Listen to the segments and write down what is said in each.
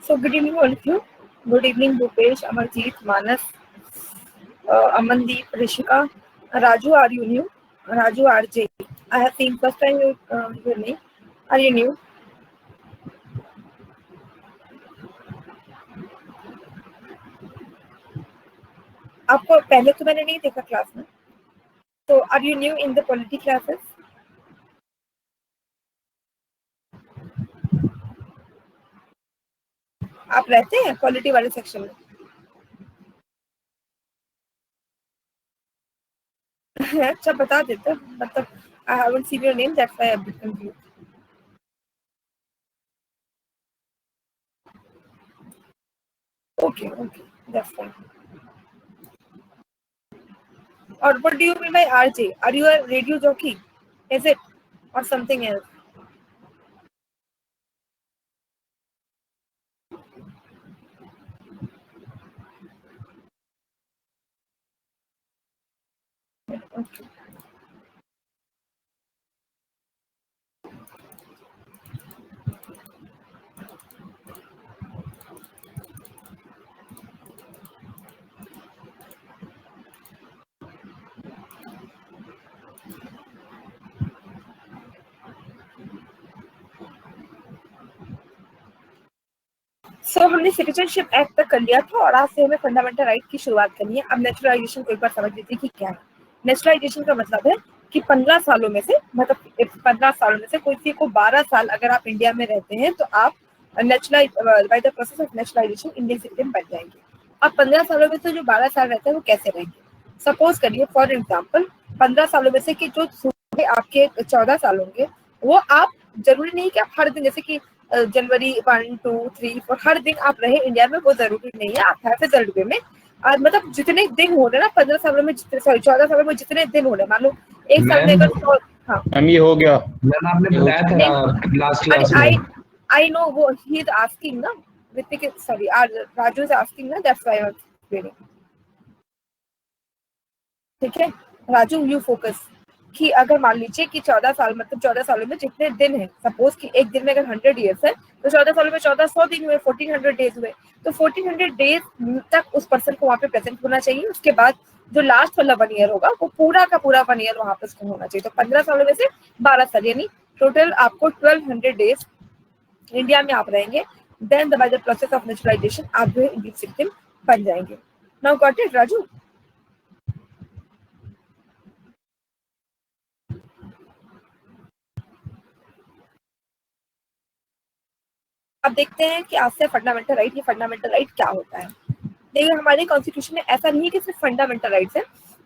So good evening all of you. Good evening Bhupesh, Amarjeet, Manas, Amandeep, Rishika, Raju. Are you new? Raju RJ. I have seen first time your name. Are you new? आपको पहले तो मैंने नहीं देखा class में. So are you new in the polity classes? आप रहते हैं पॉलिटी वाले सेक्शन में? अच्छा बता देते मतलब I haven't seen your name, that's why I'm a bit confused. Okay, that's fine. Or what do you mean by RJ? Are you a radio jockey? Is it or something else? Okay. So हमने citizenship act तक कर लिया था और आज से हमें fundamental right की शुरुआत करनी है. अब नेचुरलाइजेशन को एक बार समझ लीजिए कि क्या है. नेचुरलाइजेशन का मतलब है कि 15 सालों में से मतलब 15 सालों में से कोई को 12 साल अगर आप इंडिया में रहते हैं तो आप neutralise bye the process of naturalisation Indian citizen बन जाएंगे. अब 15 सालों में से जो 12 साल रहते हैं वो कैसे रहेंगे? सपोज करिए फॉर एग्जाम्पल 15 सालों में से कि जो आपके 14 साल होंगे वो आप जरूरी नहीं कि आप हर दिन जैसे कि जनवरी 1, 2, 3, 4 हर दिन आप रहे इंडिया में, वो जरूरी नहीं है. आप हैव रिजल्ट वे में मतलब जितने दिन हो रहे ना 15 सालों में, सॉरी 14 सालों में जितने दिन हो रहे, मान लो एक साल में अगर हाँ मैम ये हो गया. मैम आपने बताया था लास्ट क्लास में. आई नो वो ही इज आस्किंग ना Hrithik, sorry Raju is asking ना, that's why I was explaining. ठीक है राजू, यू फोकस कि अगर मान लीजिए कि 14 साल मतलब 14 सालों में जितने दिन है, सपोज कि एक दिन में अगर 100 ईयर्स है तो 14 सालों में 1400 दिन हुए, 1400 डेज हुए. तो 1400 डेज तक उस पर्सन को वहाँ पे प्रेजेंट होना चाहिए. उसके बाद जो लास्ट वाला 1 ईयर होगा वो पूरा का पूरा 1 ईयर वहाँ पे उसको होना चाहिए. तो 15 सालों में से 12 साल यानी टोटल आपको 1200 डेज इंडिया में आप रहेंगे. Then by the process of naturalisation आप जो है इंडियन सिटीजन बन जाएंगे. Now got it Raju? अब देखते हैं कि आज से फंडामेंटल राइट, ये फंडामेंटल राइट क्या होता है. देखिए हमारे कॉन्स्टिट्यूशन में ऐसा नहीं है कि सिर्फ फंडामेंटल राइट्स है.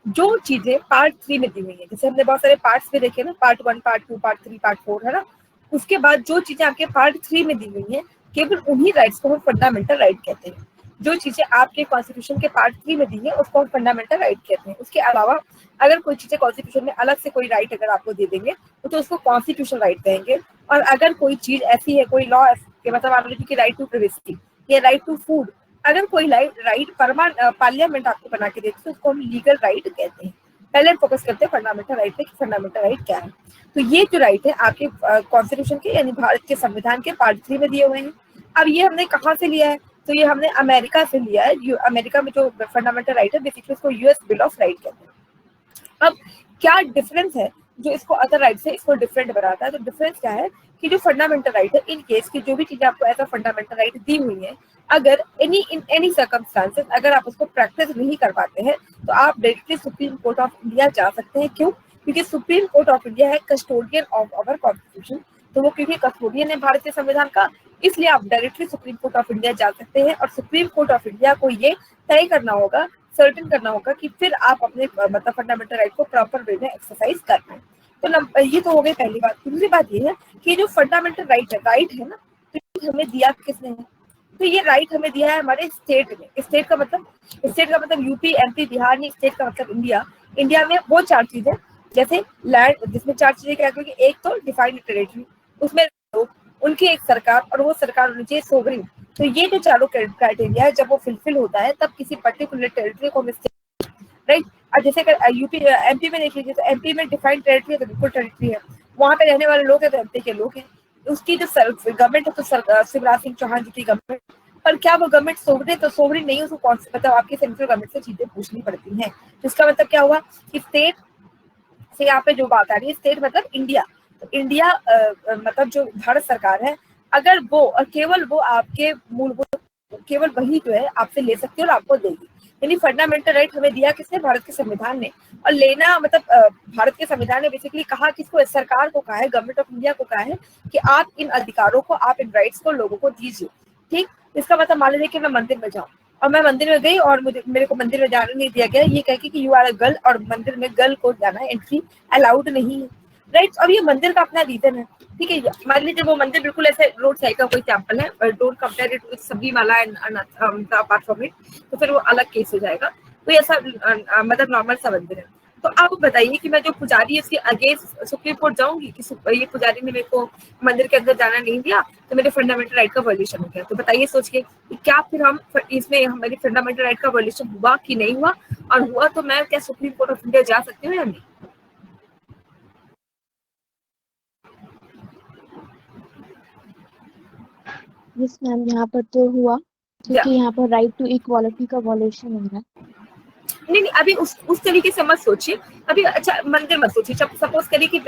जो चीजें पार्ट 3 में दी हुई है, जैसे हमने बहुत सारे पार्ट्स में देखे ना, पार्ट 1, पार्ट 2, पार्ट 3, पार्ट 4 है ना. उसके बाद जो चीजें आपके पार्ट 3 में दी हुई है, केवल उन्हीं राइट्स को हम फंडामेंटल राइट कहते हैं. जो चीजें आपके कॉन्स्टिट्यूशन के पार्ट 3 में दी है उसको हम फंडामेंटल राइट कहते हैं. उसके अलावा अगर कोई चीजें कॉन्स्टिट्यूशन में अलग से कोई राइट अगर आपको दे देंगे तो उसको कॉन्स्टिट्यूशनल राइट कहेंगे. और अगर कोई चीज ऐसी है, कोई लॉ मतलब आप लीजिए कि राइट टू प्राइवेसी या राइट टू फूड, अगर कोई राइट पार्लियामेंट आपको बना के देती है तो उसको हम लीगल राइट कहते हैं. पहले फोकस करते हैं फंडामेंटल राइट पे कि फंडामेंटल राइट क्या है. तो ये जो राइट है आपके कॉन्स्टिट्यूशन के यानी भारत के संविधान के पार्ट 3 में दिए हुए हैं. अब ये हमने कहाँ से लिया है? तो ये हमने अमेरिका से लिया है. अमेरिका में जो फंडामेंटल राइट है बेसिकली उसको यूएस बिल ऑफ राइट कहते हैं. अब क्या डिफरेंस है जो इसको अदर राइट से इसको डिफरेंट बनाता है? तो डिफरेंस क्या है कि जो फंडामेंटल राइट है, इन केस की जो भी चीजें आपको ऐसा फंडामेंटल राइट दी हुई है, अगर इन एनी सर्कमस्टांसेस अगर आप उसको प्रैक्टिस नहीं कर पाते हैं तो आप directly supreme court of India जा सकते हैं. क्यों? क्योंकि सुप्रीम कोर्ट ऑफ इंडिया है कस्टोडियन ऑफ अवर कॉन्स्टिट्यूशन. तो वो क्योंकि कस्टोडियन है भारतीय संविधान का, इसलिए आप directly supreme court of India जा सकते हैं. और सुप्रीम कोर्ट ऑफ इंडिया को ये तय करना होगा, सर्टेन करना होगा कि फिर आप अपने मतलब फंडामेंटल राइट को प्रॉपर वे में एक्सरसाइज कर पाए. तो ये तो हो गई पहली बात. दूसरी बात ये है कि जो फंडामेंटल राइट है ना, तो हमें दिया किसने है? तो ये राइट हमें दिया है हमारे स्टेट में. स्टेट का मतलब यूपी, एमपी, बिहार नहीं. स्टेट का मतलब इंडिया. इंडिया में वो 4 चीजें जैसे लैंड, जिसमें 4 चीजें क्या है? एक तो डिफाइंड टेरिटरी, उसमें उनकी एक सरकार और वो सरकार होनी चाहिए सोवरिन. तो ये जो चारों क्राइटेरिया है जब वो फुलफिल होता है तब किसी पर्टिकुलर टेरिटरी को हम राइट. और जैसे अगर यूपी एमपी में देख लीजिए तो एमपी में डिफाइंड टेरिटरी है तो बिल्कुल टेरिटरी है, वहां पे रहने वाले लोग हैं तो एमपी के लोग हैं. उसकी जो गवर्नमेंट है तो शिवराज सिंह चौहान जी की गवर्नमेंट, पर क्या वो गवर्नमेंट सोवरेन? तो सोवरेन नहीं, उसको मतलब आपके सेंट्रल गवर्नमेंट से चीजें पूछनी पड़ती हैं। जिसका मतलब क्या हुआ कि स्टेट से यहाँ पे जो बात आ रही है, स्टेट मतलब इंडिया, तो इंडिया मतलब जो भारत सरकार है, अगर वो और केवल वो आपके मूलभूत केवल वही जो है आपसे ले सकती है और आपको देगी। यानी फंडामेंटल राइट हमें दिया किसने? भारत के संविधान ने। और लेना मतलब भारत के संविधान ने बेसिकली कहा किसको? सरकार को कहा है, गवर्नमेंट ऑफ इंडिया को कहा है कि आप इन अधिकारों को, आप इन राइट्स को लोगों को दीजिए। ठीक, इसका मतलब मान लीजिए कि मैं मंदिर में जाऊँ और मैं मंदिर में गई और मेरे को मंदिर में जाने नहीं दिया गया, ये कह के कि यू आर अ गर्ल, और मंदिर में गर्ल को जाना एंट्री अलाउड नहीं है, राइट। अब ये मंदिर का अपना रीजन है, ठीक है। मान लीजिए वो मंदिर बिल्कुल ऐसे रोड साइड का कोई एग्जाम्पल है, don't compare it with Sabarimala and apart from it, तो फिर वो अलग केस हो जाएगा। तो ऐसा मतलब नॉर्मल सा मंदिर है। तो आप बताइए कि मैं जो पुजारी है उसके अगेंस्ट सुप्रीम कोर्ट जाऊंगी कि ये पुजारी ने मेरे को मंदिर के अंदर जाना नहीं दिया, तो मेरे फंडामेंटल राइट का वायलेशन हो गया। तो बताइए सोच के कि क्या फिर हम इसमें हमारी फंडामेंटल राइट का वायलेशन हुआ कि नहीं हुआ, और हुआ तो मैं क्या सुप्रीम कोर्ट ऑफ इंडिया जा सकती हूँ या नहीं? यस मैम, यहाँ पर तो हुआ क्योंकि यहाँ पर राइट टू इक्वालिटी का वॉल्यूशन हो रहा है। नहीं नहीं, अभी उस तरीके से मत सोचिए अभी। अच्छा मंदिर मत सोचिए, सपोज करिए कि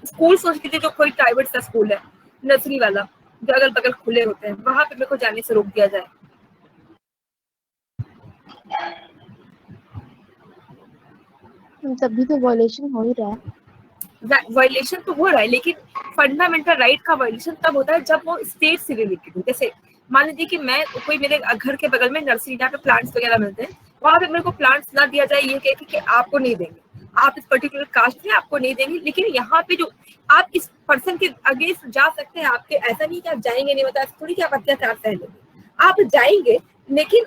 स्कूल सोच लीजिए, जो कोई प्राइवेट सा स्कूल है, नर्सरी वाला, जो अगल बगल खुले होते हैं, वहां पे मेरे को जाने से रोक दिया जाए। तभी तो वॉल्यूशन हो ही रहा है। वायलेशन तो हो रहा है, लेकिन फंडामेंटल राइट का वायलेशन तब होता है जब वो स्टेट से रिलेटेड हो। जैसे मान लीजिए कि मैं कोई मेरे घर के बगल में नर्सरी जहाँ पे प्लांट्स वगैरह मिलते हैं, वहां पे मेरे को प्लांट्स ना दिया जाए, ये कह के आपको नहीं देंगे, आप इस पर्टिकुलर कास्ट में आपको नहीं देंगे। लेकिन यहाँ पे जो आप इस पर्सन के अगेंस्ट जा सकते हैं, आपके ऐसा नहीं कि आप जाएंगे नहीं, मतलब थोड़ी कि आप अत्याचार सह लेंगे, आप जाएंगे, लेकिन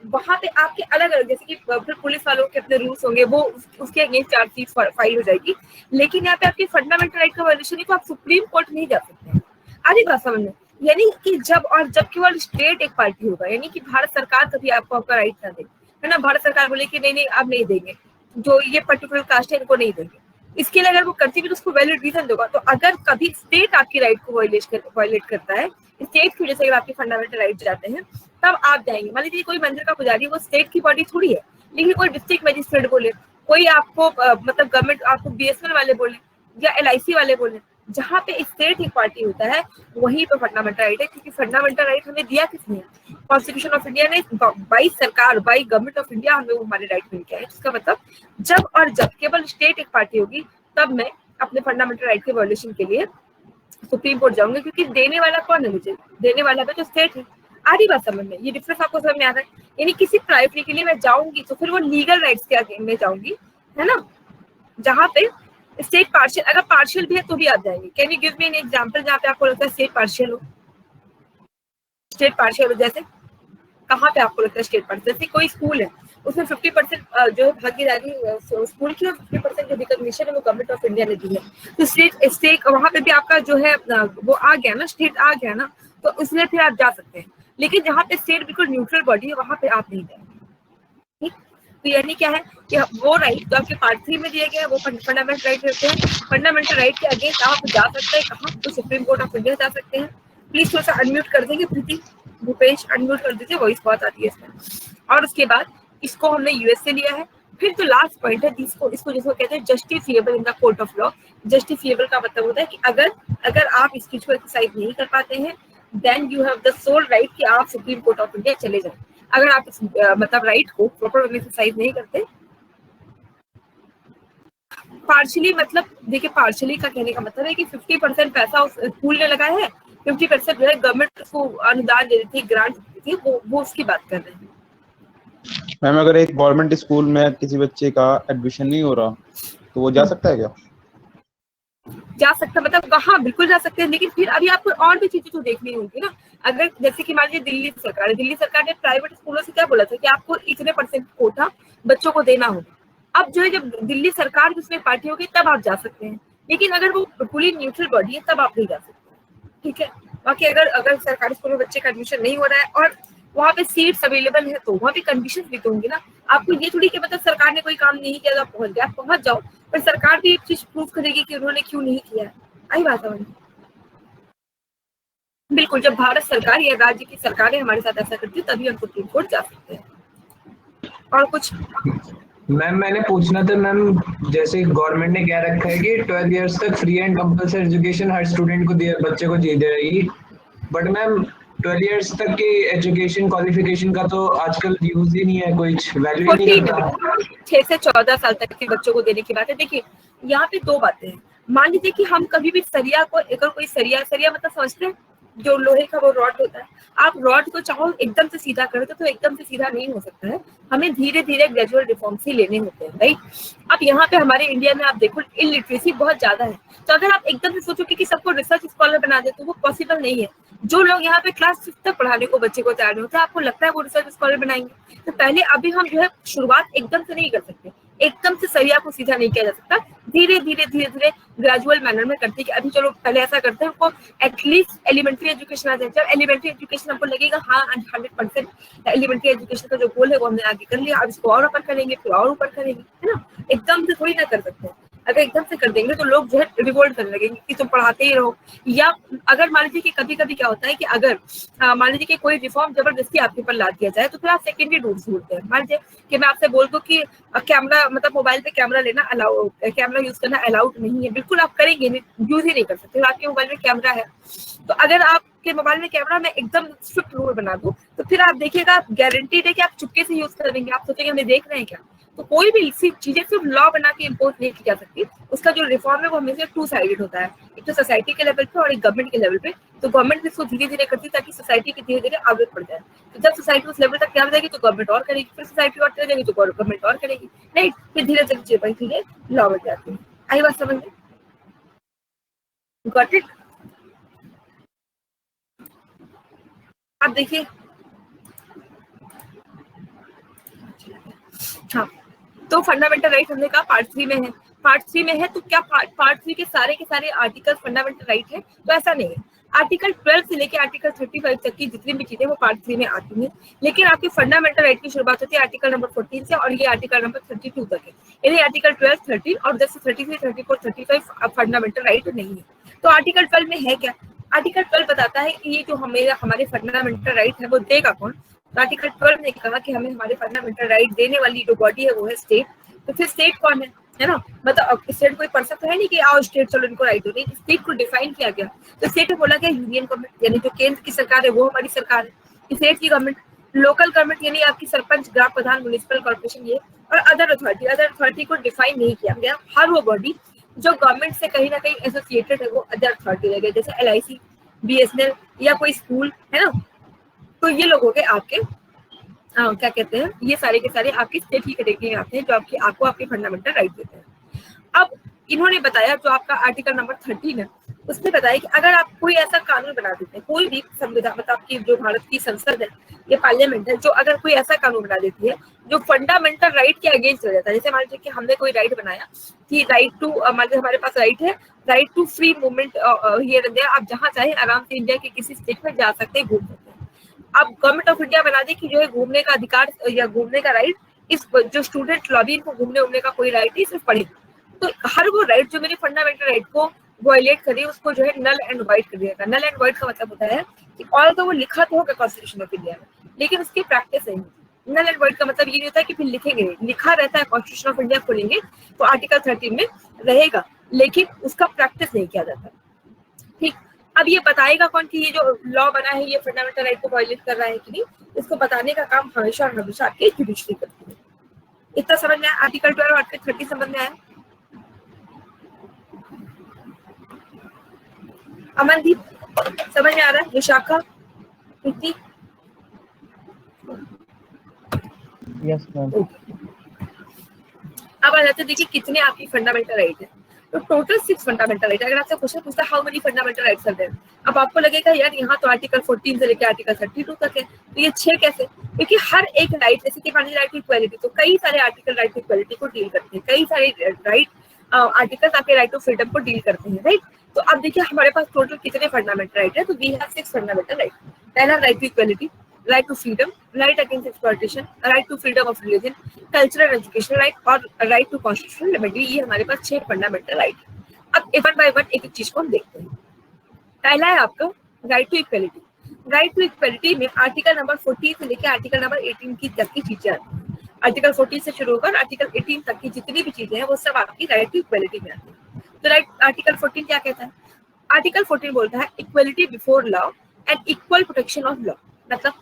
वहां पे आपके अलग अलग, जैसे कि फिर पुलिस वालों के अपने रूल्स होंगे, वो उसके अगेंस्ट चार्जशीट फाइल हो जाएगी। लेकिन यहाँ पे आपकी फंडामेंटल राइट का वायलेशन है, तो आप सुप्रीम कोर्ट नहीं जा सकते हैं। आधी बात समझ में, यानी कि जब केवल स्टेट एक पार्टी होगा, यानी कि भारत सरकार कभी आपको आपका राइट ना दे, है ना, भारत सरकार बोले कि नहीं नहीं आप नहीं देंगे, जो ये पर्टिकुलर कास्ट है इनको नहीं देंगे, इसके लिए अगर वो करती भी तो उसको वैलिड रीजन देगा। तो अगर कभी स्टेट आपकी राइट को वायलेट करता है, स्टेट की वजह से अगर आपके फंडामेंटल राइट जाते हैं, तब आप जाएंगे। मान लीजिए कोई मंदिर का पुजारी, वो स्टेट की बॉडी थोड़ी है, लेकिन कोई डिस्ट्रिक्ट मजिस्ट्रेट बोले, कोई आपको मतलब गवर्नमेंट आपको बीएसएनएल वाले बोले या एलआईसी वाले बोले, जहाँ पे स्टेट एक पार्टी होता है वहीं पे फंडामेंटल राइट है। क्योंकि फंडामेंटल राइट हमें दिया किसने? कॉन्स्टिट्यूशन ऑफ इंडिया ने, बाई सरकार, बाई गवर्नमेंट ऑफ इंडिया हमें वो हमारे राइट मिल गया है। इसका मतलब जब केवल स्टेट एक पार्टी होगी, तब मैं अपने फंडामेंटल राइट के वॉल्यूशन के लिए सुप्रीम कोर्ट जाऊंगी, क्योंकि देने वाला कौन है? मुझे देने वाला तो स्टेट है। आधी बात समझ में, ये डिफरेंस आपको समझ में आ रहा है? यानी किसी प्राइवेटी के लिए मैं जाऊंगी तो फिर वो लीगल राइट्स के आगे मैं जाऊंगी, है ना, जहाँ पे स्टेट पार्शियल, अगर पार्शियल भी है तो भी आप जाएंगे। Can you give me an example जहाँ पे आपको लगता है स्टेट पार्शियल हो? स्टेट पार्शियल हो जैसे कहाँ पे आपको लगता है स्टेट पार्शियल? जैसे कोई स्कूल है, उसमें 50% जो भागीदारी स्कूल की, 50% जो रिकॉग्निशन है वो गवर्नमेंट ऑफ इंडिया ने दी है। तो स्टेट वहां पे भी आपका जो है वो आ गया ना, स्टेट आ गया ना, तो इसलिए फिर आप जा सकते हैं। लेकिन जहाँ पे स्टेट बिल्कुल न्यूट्रल बॉडी है, वहां पे आप नहीं जाएंगे। ठीक, तो यानी क्या है कि वो राइट जो आपके पार्ट 3 में दिए गए हैं वो फंडामेंटल राइट रहते हैं। फंडामेंटल राइट के अगेंस्ट आप जा सकते हैं कहाँ? तो सुप्रीम कोर्ट ऑफ इंडिया जा सकते हैं। प्लीज थोड़ा सा अनम्यूट कर देंगे प्रीति, भूपेश अनम्यूट कर दीजिए, वॉइस बहुत आती है इसमें। और उसके बाद इसको हमने यूएस से लिया है। फिर तो लास्ट पॉइंट है जिसको कहते हैं justifiable in the court of law. Justifiable का मतलब होता है कि अगर आप इस चीज को एक्सरसाइज नहीं कर पाते हैं, then you have the sole right कि आप सुप्रीम कोर्ट ऑफ इंडिया चले जाएं। अगर आप इस मतलब राइट को प्रॉपर एक्सरसाइज नहीं करते, पार्शली मतलब देखिए, पार्शली का कहने का मतलब है कि 50% पैसा उस स्कूल ने लगाया है, 50% जो है गवर्नमेंट उसको अनुदान दे देती है, ग्रांट देती है, वो उसकी बात कर रहे हैं। मैम अगर एक गवर्नमेंट स्कूल में किसी बच्चे का एडमिशन नहीं हो रहा तो वो जा सकता है क्या? जा सकता, मतलब हाँ बिल्कुल जा सकते हैं, लेकिन फिर अभी आपको और भी चीजें तो देखनी होंगी ना। अगर जैसे कि मान लीजिए दिल्ली सरकार ने प्राइवेट स्कूलों से क्या बोला था कि आपको इतने % कोटा बच्चों को देना होगा। अब जो है जब दिल्ली सरकार जिसमें पार्टी होगी तब आप जा सकते हैं, लेकिन अगर वो पूरी न्यूट्रल बॉडी है तब आप नहीं जा सकते। ठीक है, बाकी अगर सरकारी स्कूल में बच्चे का एडमिशन नहीं हो रहा है और वहाँ पे सीट्स अवेलेबल है, तो वहाँ पे कंडीशन भी तो होंगी ना। आपको ये थोड़ी कि मतलब सरकार ने कोई काम नहीं किया, आप पहुंच गए, आप पहुंच जाओ, पर सरकार भी एक चीज प्रूव करेगी कि उन्होंने क्यों नहीं किया है। आई बात है। बिल्कुल, जब भारत सरकार या राज्य की सरकारें हमारे साथ ऐसा करती है तभी हम सुप्रीम कोर्ट जा सकते हैं। और कुछ? मैम मैंने पूछना था मैम, जैसे गवर्नमेंट ने कह रखा है कि 12 इयर्स तक free and compulsory education her student को दिया, बच्चे को दी जाएगी, बट मैम 12 इयर्स तक की एजुकेशन क्वालिफिकेशन का तो आजकल यूज ही नहीं है, कोई वैल्यू ही नहीं करता। 6 से 14 साल तक के बच्चों को देने की बात है। देखिए यहाँ पे दो बातें हैं। मान लीजिए कि हम कभी भी सरिया को, अगर कोई सरिया मतलब समझते हैं जो लोहे का वो रॉड होता है, आप रॉड को चाहो एकदम से सीधा कर दो तो एकदम से सीधा नहीं हो सकता है, हमें धीरे धीरे ग्रेजुअल रिफॉर्म्स ही लेने होते हैं, राइट। अब यहाँ पे हमारे इंडिया में आप देखो इलिटरेसी बहुत ज्यादा है, तो अगर आप एकदम से सोचोगे कि सबको रिसर्च स्कॉलर बना दे तो वो पॉसिबल नहीं है। जो लोग यहाँ पे क्लास 6 तक पढ़ाने को बच्चे को तैयार नहीं होते, आपको लगता है वो रिसर्च स्कॉलर बनाएंगे? तो पहले अभी हम जो है शुरुआत एकदम से नहीं कर सकते, एकदम से सरिया को सीधा नहीं किया जा सकता, धीरे धीरे ग्रेजुअल मैनर में करते हैं कि अभी चलो पहले ऐसा करते हैं, हमको एटलीस्ट एलिमेंट्री एजुकेशन आ जाए। जब एलिमेंट्री एजुकेशन हमको लगेगा हाँ 100% एलिमेंट्री एजुकेशन का जो गोल है वो हमने आगे कर लिया, अब इसको और ऊपर करेंगे, फिर और ऊपर करेंगे, है ना। एकदम से थोड़ी ना कर सकते हैं। अगर एकदम से कर देंगे तो लोग जो है रिवोल्ट करने लगेंगे कि तुम पढ़ाते ही रहो। या अगर मान लीजिए कि कभी कभी क्या होता है कि अगर मान लीजिए कि कोई रिफॉर्म जबरदस्ती आपके ऊपर ला दिया जाए तो फिर आप सेकेंडरी रूल्स ढूंढते हैं। मान लीजिए कि मैं आपसे बोल दूं कि कैमरा मतलब मोबाइल पे कैमरा लेना अलाउ, कैमरा यूज करना अलाउड नहीं है, बिल्कुल आप करेंगे यूज ही नहीं कर सकते, आपके मोबाइल में कैमरा है। तो अगर आपके मोबाइल में कैमरा में एकदम स्ट्रिक्ट रूल बना दूं तो फिर आप देखिएगा गारंटीड है कि आप चुपके से यूज करेंगे, आप सोचेंगे हमें देख रहे हैं क्या। तो कोई भी चीजें सिर्फ लॉ बना के इम्पोज नहीं की जा सकती, उसका जो रिफॉर्म है वो हमेशा 2 साइडेड होता है, एक तो सोसाइटी के लेवल पे और एक गवर्नमेंट के लेवल पे। तो गवर्नमेंट इसको धीरे धीरे करती है ताकि सोसाइटी की धीरे धीरे आगे बढ़ जाए। तो जब सोसाइटी उस लेवल तक आ जाएगी तो गवर्नमेंट और करेगी, फिर सोसाइटी और चले जाएगी तो गवर्नमेंट और करेगी, नहीं फिर धीरे धीरे चीजें लॉ बन जाती है। आई बात समझ में? Got it? आप देखिए हाँ, तो फंडामेंटल राइट हमने कहा पार्ट 3 में है। पार्ट 3 में है तो क्या पार्ट 3 के सारे आर्टिकल फंडामेंटल राइट है? तो ऐसा नहीं है। आर्टिकल 12 से लेके आर्टिकल 35 तक की जितनी भी चीजें वो पार्ट 3 में आती हैं, लेकिन आपकी फंडामेंटल राइट की शुरुआत होती है आर्टिकल नंबर 14 से और ये आर्टिकल नंबर 32 तक है। यानी आर्टिकल 12, 13 और 10 से 33, 34, 35 फंडामेंटल राइट नहीं है। तो आर्टिकल 12 में है क्या? आर्टिकल 12 बताता है कि ये जो हमारे फंडामेंटल राइट है वो देगा कौन। तो आर्टिकल 12 ने कहा कि हमें हमारे फंडामेंटल राइट देने वाली जो बॉडी है वो है स्टेट। तो फिर स्टेट कौन है ना, मतलब स्टेट कोई पर्सन तो है नहीं कि आओ स्टेट चलो इनको राइट हो रही, स्टेट को डिफाइन किया गया। तो स्टेट में बोला गया यूनियन गवर्नमेंट यानी जो केंद्र की सरकार है वो हमारी सरकार है, स्टेट की गवर्नमेंट, लोकल गवर्नमेंट यानी आपकी सरपंच, ग्राम प्रधान, म्युनिसिपल कॉर्पोरेशन, ये और अदर अथॉरिटी को डिफाइन नहीं किया गया। हर वो बॉडी जो गवर्नमेंट से कहीं ना कहीं एसोसिएटेड है वो अदर अथॉरिटी लगे, जैसे LIC, BSNL या कोई स्कूल है ना। तो ये लोग हो गए आपके क्या कहते हैं, ये सारे के सारे आपकी स्टेट की कैटेगरी में आते हैं जो आपको आपके फंडामेंटल राइट देते हैं। अब इन्होंने बताया जो आपका आर्टिकल नंबर 13 है उसने बताया कि अगर आप कोई ऐसा कानून बना देते हैं, कोई भी संविधान मतलब आपकी जो भारत की संसद है या पार्लियामेंट है, जो अगर कोई ऐसा कानून बना देती है जो फंडामेंटल राइट के अगेंस्ट हो जाता है, जैसे मान लीजिए कि हमने कोई राइट बनाया कि राइट टू, मान लीजिए हमारे पास राइट है right to free movement here and there, आप जहाँ चाहे आराम से इंडिया के किसी स्टेट में जा सकते हैं, घूम सकते हैं। अब गवर्नमेंट ऑफ इंडिया बना दे कि जो है घूमने का अधिकार या घूमने का राइट, इस जो स्टूडेंट लॉबी को घूमने उमने का कोई राइट नहीं, सिर्फ पढ़े। तो हर वो राइट जो मेरे फंडामेंटल राइट को वायलेट करे उसको जो है नल एंड वाइट कर दिया। नल एंड वाइट का मतलब होता है कि ऑल तो वो लिखा तो होगा कॉन्स्टिट्यूशन ऑफ इंडिया में, लेकिन उसकी प्रैक्टिस नहीं। नल एंड वाइट का मतलब ये नहीं होता है कि फिर लिखेंगे, लिखा रहता है कॉन्स्टिट्यूशन ऑफ इंडिया खोलेंगे तो आर्टिकल 13 में रहेगा, लेकिन उसका प्रैक्टिस नहीं किया जाता। ठीक, अब ये बताएगा कौन कि ये जो लॉ बना है ये फंडामेंटल राइट को वायलेट कर रहा है कि नहीं, इसको बताने का काम हमेशा हमेशा आपकी जुडिशरी करती है। इतना समझ में आया? आर्टिकल 12 और आर्टिकल 30 समझ में आया? अमनदीप समझ में आ रहा है? विशाखा, प्रीति? Yes ma'am. अब आ जाते देखिए कितने आपकी फंडामेंटल राइट है। तो टोटल 6 फंडामेंटल राइट। अगर आपसे क्वेश्चन पूछता है how many fundamental rights are there, अब आपको लगेगा यार यहाँ तो आर्टिकल 14 से लेकर आर्टिकल 32 तक है, तो ये 6 कैसे? क्योंकि हर एक राइट, जैसे कि मान लीजिए राइट टू इक्वालिटी, तो कई सारे आर्टिकल राइट टू इक्वालिटी को डील करते हैं, कई सारे राइट आर्टिकल्स आपके राइट टू फ्रीडम को डील करते हैं, राइट। तो अब देखिए हमारे पास टोटल कितने फंडामेंटल राइट है, तो वी हैव 6 फंडामेंटल राइट। पहला right to equality, right to freedom, right against exploitation, right to freedom of religion, cultural education right और राइट टू कॉन्स्टिट्यूशनल लिबर्टी। ये हमारे पास 6 फंडामेंटल राइट है। अब वन बाय वन एक एक चीज को हम देखते हैं। पहला है आपका right to equality. Right to equality में आर्टिकल नंबर 14 से लेकर आर्टिकल नंबर 18 की तक की चीजें आती हैं। आर्टिकल 14 से शुरू होकर आर्टिकल 18 तक की जितनी भी चीजें हैं वो सब आपकी राइट टू इक्वलिटी में आती है। तो राइट आर्टिकल 14 क्या कहता है? आर्टिकल 14 बोलता है equality before law and equal protection of law. मतलब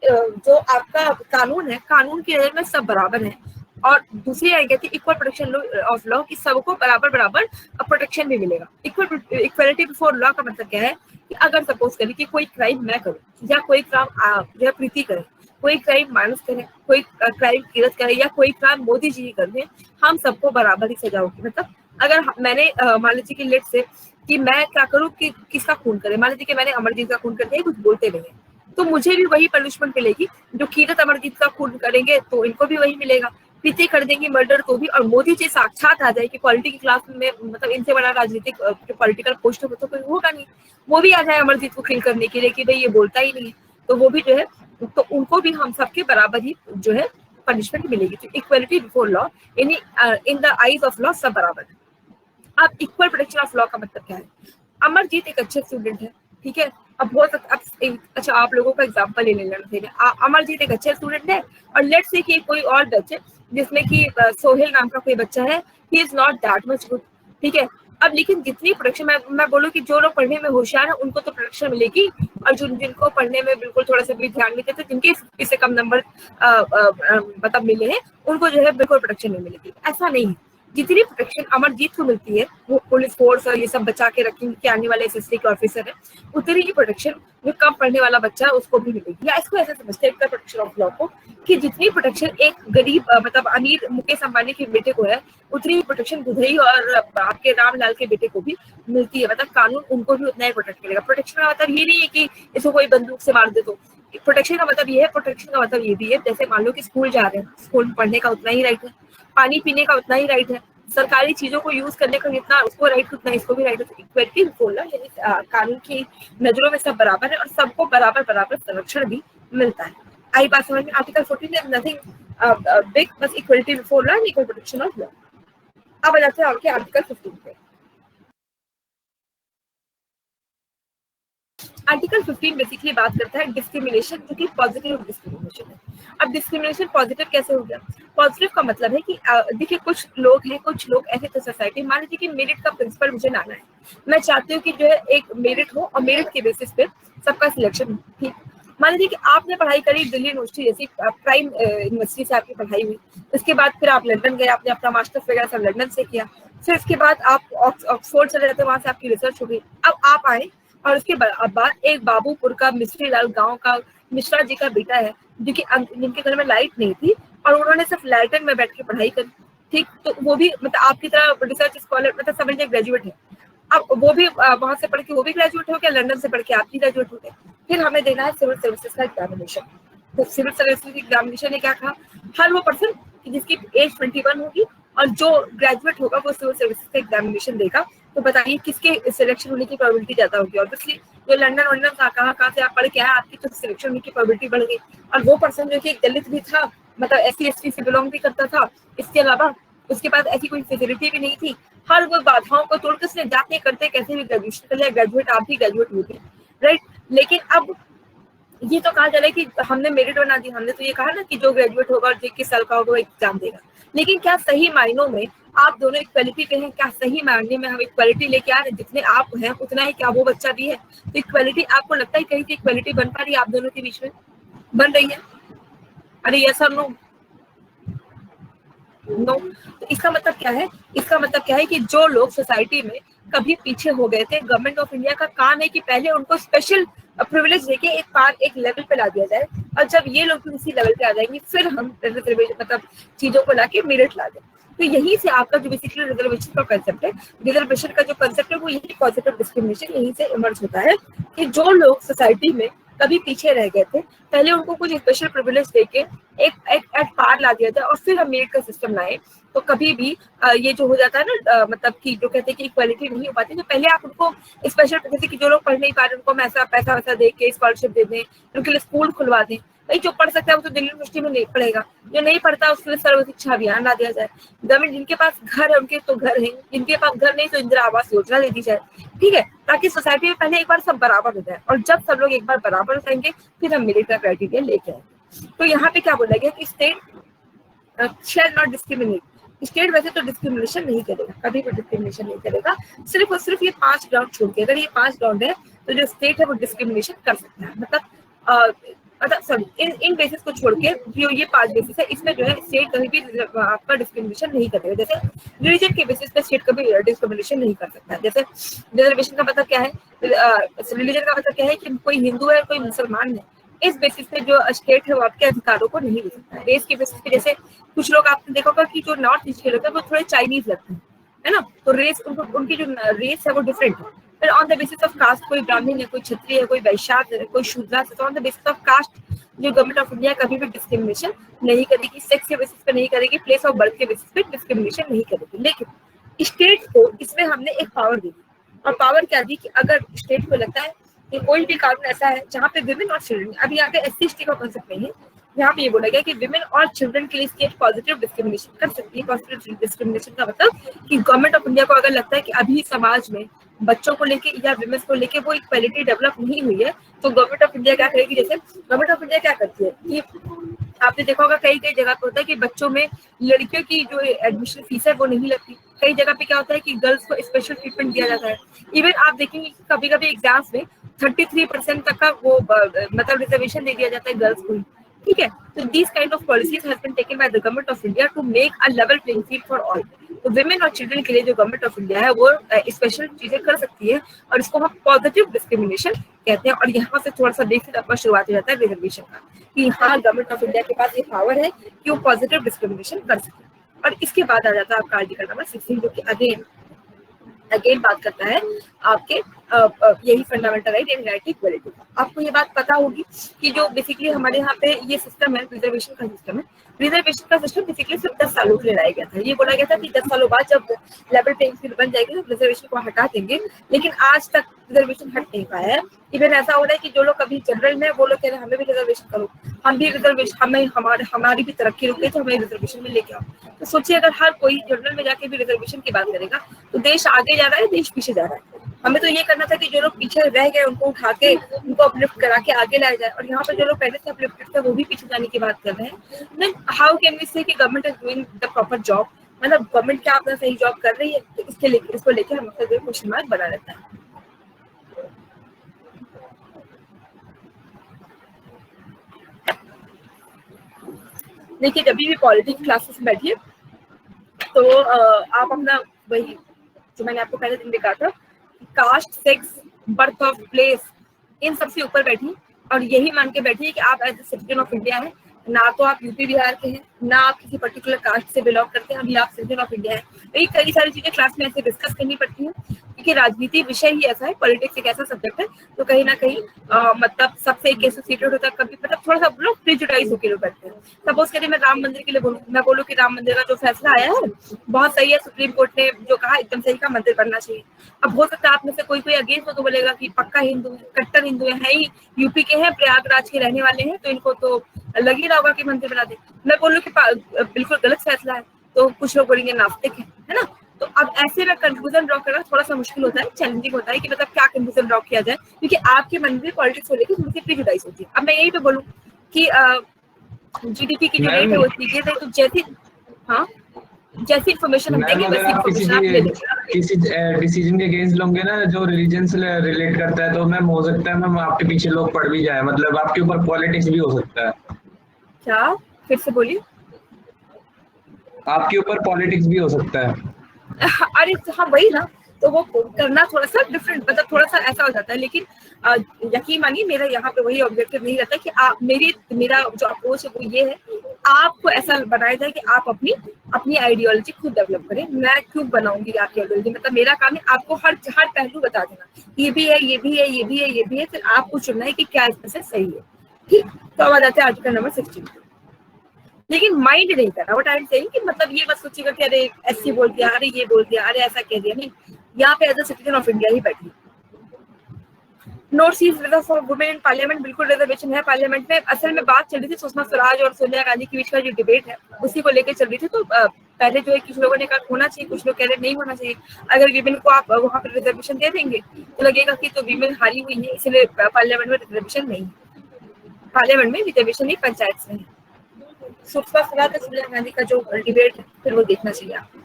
जो आपका कानून है, कानून की नजर में सब बराबर है। और दूसरी आई कहती है इक्वल प्रोटेक्शन ऑफ लॉ कि सबको बराबर बराबर प्रोटेक्शन भी मिलेगा। इक्वलिटी बिफोर लॉ का मतलब क्या है कि अगर सपोज करें कि कोई क्राइम मैं करूं या कोई क्राइम जो है प्रीति करे, कोई क्राइम मानस करे, कोई क्राइम कीरत करे या कोई क्राइम मोदी जी कर दे, हम सबको बराबर ही सजा होगी। मतलब अगर मैंने मान लीजिए कि लेट से कि मैं क्या करूं कि किसका खून करे, मान लीजिए कि मैंने अमरजीत का खून कर दिया, कुछ बोलते नहीं है, तो मुझे भी वही पनिशमेंट मिलेगी। जो कीरत अमरजीत का खून करेंगे तो इनको भी वही मिलेगा, प्रीति कर देंगे मर्डर तो भी। और मोदी जी साक्षात आ जाए कि पॉलिटिकल क्लास में, मतलब इनसे बड़ा राजनीतिक पॉलिटिकल पोस्ट तो कोई होगा नहीं, वो भी आ जाए अमरजीत को किल करने के लिए कि भाई ये बोलता ही नहीं है, तो वो भी जो है तो उनको भी हम सबके बराबर ही जो है पनिशमेंट मिलेगी। तो equality before law in the eyes of law सब बराबर है। अब इक्वल प्रोटेक्शन ऑफ लॉ का मतलब क्या है? अमरजीत एक अच्छे स्टूडेंट है, ठीक है। अब बहुत अच्छा आप लोगों का एग्जांपल ले लेना। अमरजीत एक अच्छे स्टूडेंट है और लेट्स से कि कोई और बैच है जिसमें कि सोहेल नाम का कोई बच्चा है, he is not that much good, ठीक है। अब लेकिन जितनी प्रोटेक्शन मैं बोलूँ कि जो लोग पढ़ने में होशियार है उनको तो प्रोटेक्शन मिलेगी, और जिनको पढ़ने में बिल्कुल थोड़ा सा भी ध्यान नहीं देते, जिनके इससे कम नंबर मतलब मिले हैं, उनको जो है बिल्कुल प्रोटेक्शन नहीं मिलेगी। ऐसा नहीं है, जितनी प्रोटेक्शन अमरजीत को मिलती है वो पुलिस फोर्स और ये सब बचा के रखेंगे कि आने वाले एसएससी के ऑफिसर है, उतनी ही प्रोटेक्शन जो कम पढ़ने वाला बच्चा है उसको भी मिलेगी। या इसको ऐसे समझते हैं प्रोटेक्शन ऑफ लॉ को कि जितनी प्रोटेक्शन एक गरीब मतलब अमीर मुकेश अंबानी के बेटे को है, उतनी ही प्रोटेक्शन दुधई और आपके रामलाल के बेटे को भी मिलती है। मतलब कानून उनको भी उतना ही प्रोटेक्ट करेगा। प्रोटेक्शन का मतलब ये नहीं है कि इसको कोई बंदूक से मार दे। तो प्रोटेक्शन का मतलब ये है, प्रोटेक्शन का मतलब ये भी है जैसे मान लो कि स्कूल जा रहे हैं, स्कूल में पढ़ने का उतना ही राइट है, पानी पीने का उतना ही राइट है, सरकारी चीजों को यूज करने का जितना उसको राइट उतना इसको भी राइट है। इक्वलिटी बोलना यानी कानून की नजरों में सब बराबर है और सबको बराबर बराबर संरक्षण भी मिलता है। आई बात समझ में? आर्टिकल 14 इज नथिंग बिग, बस equality before law and equal protection of law. अब आ जाते हैं आपके आर्टिकल 15 पे। आर्टिकल 15 बेसिकली बात करता है डिस्क्रिमिनेशन, जो कि पॉजिटिव डिस्क्रिमिनेशन है। अब डिस्क्रिमिनेशन पॉजिटिव कैसे हो गया? पॉजिटिव का मतलब है कि देखिए कुछ लोग ऐसे थे सोसाइटी, मान लीजिए कि मेरिट का प्रिंसिपल मुझे लाना है, मैं चाहती हूँ कि जो है एक मेरिट हो और मेरिट के बेसिस पे सबका सिलेक्शन हो, ठीक। मान लीजिए कि आपने पढ़ाई करी दिल्ली यूनिवर्सिटी जैसी प्राइम यूनिवर्सिटी से आपकी पढ़ाई हुई, उसके बाद फिर आप लंदन गए, आपने अपना मास्टर्स वगैरह सब लंदन से किया, फिर उसके बाद आप ऑक्सफोर्ड चले जाते, वहां से आपकी रिसर्च हो गई। अब आप आए और उसके बाद एक बाबूपुर का मिस्त्री लाल गांव का मिश्रा जी का बेटा है, जो कि जिनके घर में लाइट नहीं थी और उन्होंने सिर्फ लैटन में बैठ के पढ़ाई करी, ठीक। तो वो भी मतलब आपकी तरह रिसर्च स्कॉलर, मतलब समझिए ग्रेजुएट है। अब वो भी वहां से पढ़ के वो भी ग्रेजुएट हो गया, लंदन से पढ़ के आप भी ग्रेजुएट हो गए। फिर हमें देना है सिविल सर्विसेज का एग्जामिनेशन। तो सिविल सर्विसेज एग्जामिनेशन ने क्या कहा, हर वो पर्सन जिसकी एज 21 होगी और जो ग्रेजुएट होगा वो सिविल सर्विसेज का एग्जामिनेशन देगा। तो बताइए किसके सिलेक्शन होने की प्रोबेबिलिटी ज्यादा होगी? ऑब्वियसली जो लंदन कहाँ से आप पढ़ के आए, आपकी तो सिलेक्शन होने की प्रोबेबिलिटी बढ़ गई। और वो पर्सन जो कि एक दलित भी था, मतलब SC/ST से बिलोंग भी करता था, इसके अलावा उसके पास ऐसी कोई फैसिलिटी भी नहीं थी, हर वो बाधाओं को तोड़कर उसने जाते करते कैसे भी ग्रेजुएशन कर लिया, ग्रेजुएट आप भी ग्रेजुएट हो गए, राइट। लेकिन अब ये तो कहा जा रहा है कि हमने मेरिट बना दी, हमने तो ये कहा ना कि जो ग्रेजुएट होगा और जो 21 साल का होगा वो एग्जाम देगा। लेकिन क्या सही मायनों में आप दोनों इक्वलिटी पे हैं? क्या सही मायने में हम इक्वलिटी लेके आ रहे हैं? जितने आप हैं उतना ही क्या वो बच्चा भी है? तो इक्वलिटी आपको लगता है कहीं से इक्वलिटी बन पा रही है आप दोनों के बीच में? बन रही है? अरे यस और नो? नो। तो इसका मतलब क्या है? इसका मतलब क्या है कि जो लोग सोसाइटी में कभी पीछे हो गए थे, गवर्नमेंट ऑफ इंडिया का काम है कि पहले उनको स्पेशल प्रिविलेज देके एक लेवल पे ला दिया जाए, और जब ये लोग भी उसी लेवल पे आ जाएंगे फिर हम मतलब चीजों को लाके मेरिट ला दें। तो यहीं से आपका जो बेसिकली रिजर्वेशन का कंसेप्ट है, रिजर्वेशन का जो कंसेप्ट है वो यही पॉजिटिव डिस्क्रिमिनेशन यहीं से इमर्ज होता है कि जो लोग सोसाइटी में कभी पीछे रह गए थे, पहले उनको कुछ स्पेशल प्रिविलेज देके एक पार ला दिया जाए और फिर हम मेरिट का सिस्टम लाए। तो कभी भी ये जो हो जाता है ना, मतलब कि जो कहते हैं कि इक्वालिटी नहीं हो पाती, तो पहले आप उनको स्पेशल, जैसे कि जो लोग पढ़ नहीं पा रहे उनको हम ऐसा पैसा वैसा दे के स्कॉलरशिप दे दें, उनके लिए स्कूल खुलवा दें, भाई जो पढ़ सकता है वो तो दिल्ली यूनिवर्सिटी में नहीं पढ़ेगा, जो नहीं पढ़ता उसके लिए सर्व शिक्षा अभियान ला दिया जाए। गवर्नमेंट जिनके पास घर है उनके तो घर है, जिनके पास घर नहीं तो इंदिरा आवास योजना दे दी जाए, ठीक है, ताकि सोसाइटी में पहले एक बार सब बराबर हो जाए, और जब सब लोग एक बार बराबर हो जाएंगे फिर हम मिलिट्री क्राइटेरिया लेके आएंगे। तो यहाँ पे क्या बोला गया कि state shall not discriminate, state वैसे तो डिस्क्रिमिनेशन नहीं करेगा, कभी भी डिस्क्रिमिनेशन नहीं करेगा, सिर्फ और सिर्फ ये 5 ग्राउंड छोड़ के, अगर ये 5 ग्राउंड है तो जो स्टेट है वो डिस्क्रिमिनेशन कर सकता है, मतलब सॉरी इन बेसिस को छोड़ के जो ये 5 बेसिस है इसमें जो है स्टेट कभी भी आपका डिस्क्रिमिनेशन नहीं करेगा। जैसे रिलीजन के बेसिस पे स्टेट कभी डिस्क्रिमिनेशन नहीं कर सकता है। जैसे रिजर्वेशन का मतलब क्या है, रिलीजन का मतलब क्या है कि कोई हिंदू है कोई मुसलमान है, इस बेसिस पे जो स्टेट है वो आपके अधिकारों को नहीं दे सकता है। रेस के बेसिस पे जैसे कुछ लोग आपने देखा होगा कि जो नॉर्थ ईस्ट के लोग हैं वो थोड़े चाइनीज लगते हैं, है ना, तो रेस उनकी जो रेस है वो डिफरेंट है। फिर on the basis of caste कोई ब्राह्मण है, कोई क्षत्रिय है, कोई वैश्य है, कोई शूद्र है, तो on the basis of caste जो गवर्नमेंट ऑफ इंडिया कभी भी डिस्क्रिमिनेशन नहीं करेगी, सेक्स के बेसिस पे नहीं करेगी, प्लेस ऑफ बर्थ के बेसिस पे डिस्क्रिमिनेशन नहीं करेगी। लेकिन स्टेट को इसमें हमने एक पावर दी, और पावर क्या दी कि अगर स्टेट को लगता है कि कोई भी कानून ऐसा है जहाँ पे विमेन और चिल्ड्रन, अभी यहाँ पे SC/ST का कॉन्सेप्ट नहीं है, यहाँ पे ये बोला गया कि विमेन और चिल्ड्रन के लिए स्टेट पॉजिटिव डिस्क्रिमिनेशन कर सकती है। पॉजिटिव डिस्क्रिमिनेशन का मतलब कि गवर्नमेंट ऑफ इंडिया को अगर लगता है कि अभी समाज में बच्चों को लेके या विमेन को लेके वो इक्वालिटी डेवलप नहीं हुई है, तो गवर्नमेंट ऑफ इंडिया क्या करेगी, जैसे गवर्नमेंट ऑफ इंडिया क्या करती है कि आपने देखा होगा कई कई जगह पे होता है कि बच्चों में लड़कियों की जो एडमिशन फीस है वो नहीं लगती, कई जगह पे क्या होता है कि गर्ल्स को स्पेशल ट्रीटमेंट दिया जाता है। इवन आप देखेंगे कभी कभी एग्जाम्स में 33% तक का वो मतलब रिजर्वेशन दे दिया जाता है गर्ल्स को, ठीक है। तो this kind of policies has been taken by the government of India to make a level playing field for all. तो विमेन और चिल्ड्रन के लिए जो गवर्नमेंट ऑफ इंडिया है वो स्पेशल चीजें कर सकती है, और इसको हम पॉजिटिव डिस्क्रिमिनेशन कहते हैं। और यहाँ से थोड़ा सा देखते आपका शुरुआत हो जाता है रिजर्वेशन का, कि हाँ गवर्नमेंट ऑफ इंडिया के पास ये पावर है कि वो पॉजिटिव डिस्क्रिमिनेशन कर सके। और इसके बाद आ जाता है आपका आर्टिकल नंबर 16, जो कि अगेन बात करता है आपके यही fundamental right and right equality का। आपको ये बात पता होगी कि जो बेसिकली हमारे यहाँ पे ये सिस्टम है, रिजर्वेशन का सिस्टम है, रिजर्वेशन का सिस्टम बेसिकली सिर्फ 10 सालों के लिए लाया गया था। ये बोला गया था कि 10 सालों बाद जब लेवल प्लेइंग फील्ड बन जाएगी तो रिजर्वेशन को हटा देंगे, लेकिन आज तक रिजर्वेशन हट नहीं पाया है। इवन ऐसा हो रहा है कि जो लोग अभी जनरल में वो लोग कह रहे हैं हमें भी रिजर्वेशन करो, हम भी रिजर्वेशन, हमें हमारी भी तरक्की रुक गई तो हमें रिजर्वेशन में लेके आओ। तो सोचिए अगर हर कोई जनरल में जाके भी रिजर्वेशन की बात करेगा तो देश आगे जा रहा है, देश पीछे जा रहा है। हमें तो ये करना था कि जो लोग पीछे रह गए उनको उठा के उनको अपलिफ्ट करा के आगे लाया जाए, और यहाँ पर जो लोग पहले से अपलिफ्टेड थे वो भी पीछे जाने की बात कर रहे हैं। देन हाउ कैन वी से कि government is doing the proper job, मतलब गवर्नमेंट क्या अपना सही जॉब कर रही है, तो इसको लेके हम अपना जो क्वेश्चन मार्क बना रहता है। देखिए जब भी पॉलिटिक्स क्लासेस में बैठिए तो आप अपना वही जो मैंने आपको पहले दिन दिखा था, caste, sex, birth of place, इन सबसे ऊपर बैठिए और यही मान के बैठिए कि आप as a citizen of India है, ना तो आप यूपी बिहार के हैं, ना आप किसी पर्टिकुलर कास्ट से बिलोंग करते हैं, अभी आप सिटीजन ऑफ इंडिया है। तो ये कई सारी चीजें क्लास में ऐसे डिस्कस करनी पड़ती हैं, क्योंकि राजनीति विषय ही ऐसा है, पॉलिटिक्स एक ऐसा सब्जेक्ट है तो कहीं ना कहीं मतलब सबसे एक एसोसिएटेड होता है, कभी मतलब थोड़ा सा लोग प्रिजुडाइज होकर लोग बैठते हैं। सपोज करिए मैं राम मंदिर के लिए बोलूँ, मैं बोलूँ कि राम मंदिर का जो फैसला आया है बहुत सही है, सुप्रीम कोर्ट ने जो कहा एकदम सही का, मंदिर बनना चाहिए। अब हो सकता है आप में से कोई अगेंस्ट हो तो बोलेगा कि पक्का हिंदू है, कट्टर हिंदू है ही, यूपी के हैं, प्रयागराज के रहने वाले हैं, तो इनको तो लग ही रहा होगा कि मंदिर बना दे। मैं बोलूँ कि बिल्कुल गलत फैसला है, तो कुछ लोग बोलेंगे नास्तिक है ना। तो अब ऐसे में कंक्लूजन ड्रॉ करना थोड़ा सा मुश्किल होता है, चैलेंजिंग होता है कि मतलब क्या कंक्लूजन ड्रॉ किया जाए, क्योंकि आपके मन में पॉलिटिक्स को लेकर थोड़ी सी प्रिजुडाइज होती है। अब मैं यही पे बोलूँ कि जीडीपी की जो रेट है वो चीजें थे, तो जैसी इन्फॉर्मेशन हम देंगे वैसी इन्फॉर्मेशन आप ले लेंगे। किसी डिसीजन के अगेंस्ट लोगे ना जो रिलीजन से रिलेट करता है, तो मैम हो सकता है मैम आपके पीछे लोग पड़ भी जाए, मतलब आपके ऊपर पॉलिटिक्स भी हो सकता है। क्या फिर से बोलिए? आपके ऊपर पॉलिटिक्स भी हो सकता है। अरे हाँ वही ना, तो वो करना थोड़ा सा डिफरेंट, मतलब थोड़ा सा ऐसा हो जाता है। लेकिन यकीन मानिए मेरा यहाँ पे वही ऑब्जेक्टिव नहीं रहता कि मेरा जो अप्रोच है वो ये है, आपको ऐसा बनाया जाए कि आप अपनी आइडियोलॉजी खुद डेवलप करें। मैं क्यों बनाऊंगी आपकी आइडियोलॉजी, मतलब मेरा काम है आपको हर पहलू बता देना, ये भी है, ये भी है, ये भी है, ये भी है, फिर आपको चुनना है कि क्या इसमें से सही है। ठीक, तो अब आ जाते हैं आर्टिकल नंबर 16। लेकिन माइंड नहीं करना, वो टाइम सेइंग कि मतलब ये मत सोचिएगा कि अरे ऐसी बोल दिया, अरे ये बोल दिया, अरे ऐसा कह दिया, नहीं। यहाँ पे as a citizen of India ही बैठी। North east reserve for women in parliament, बिल्कुल रिजर्वेशन है पार्लियामेंट में। असल में बात चल रही थी सुषमा स्वराज और सोनिया गांधी के बीच का जो डिबेट है उसी को लेकर चल रही थी। तो पहले जो है कुछ लोगों ने कहा होना चाहिए, कुछ लोग कह रहे नहीं होना चाहिए। अगर वीमेन को आप वहाँ पर रिजर्वेशन दे देंगे तो लगेगा कि तो वीमेन हारी हुई है, इसलिए पार्लियामेंट में रिजर्वेशन नहीं। पार्लियामेंट में रिजर्वेशन नहीं, पंचायत से है। सुषमा स्वराज और सोनिया गांधी का जो डिबेट है फिर वो देखना चाहिए आपको।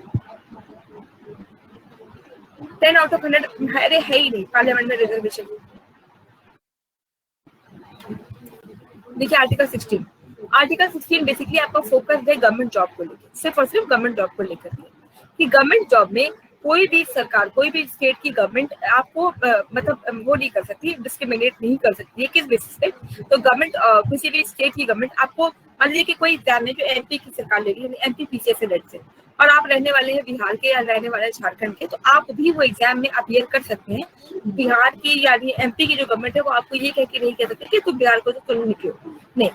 10 आउट ऑफ 100 अरे है ही नहीं पार्लियामेंट में रिजर्वेशन। देखिए आर्टिकल 16 बेसिकली आपका फोकस है गवर्नमेंट जॉब को लेकर, सिर्फ और सिर्फ गवर्नमेंट जॉब को लेकर के कि गवर्नमेंट जॉब में कोई भी सरकार, कोई भी स्टेट की गवर्नमेंट आपको मतलब वो नहीं कर सकती, डिस्क्रिमिनेट नहीं कर सकती है। किस बेसिस पे? तो गवर्नमेंट किसी भी स्टेट की गवर्नमेंट आपको, मान लीजिए कि कोई एग्जाम है जो एमपी की सरकार ले रही है, एमपी पीसीएस से लेट से, और आप रहने वाले हैं बिहार के या रहने वाले झारखंड के, तो आप भी वो एग्जाम में अपियर कर सकते हैं। बिहार की यानी एमपी की जो गवर्नमेंट है वो आपको ये कह के नहीं कह सकती कि तुम बिहार को तो तुम निकलो, नहीं।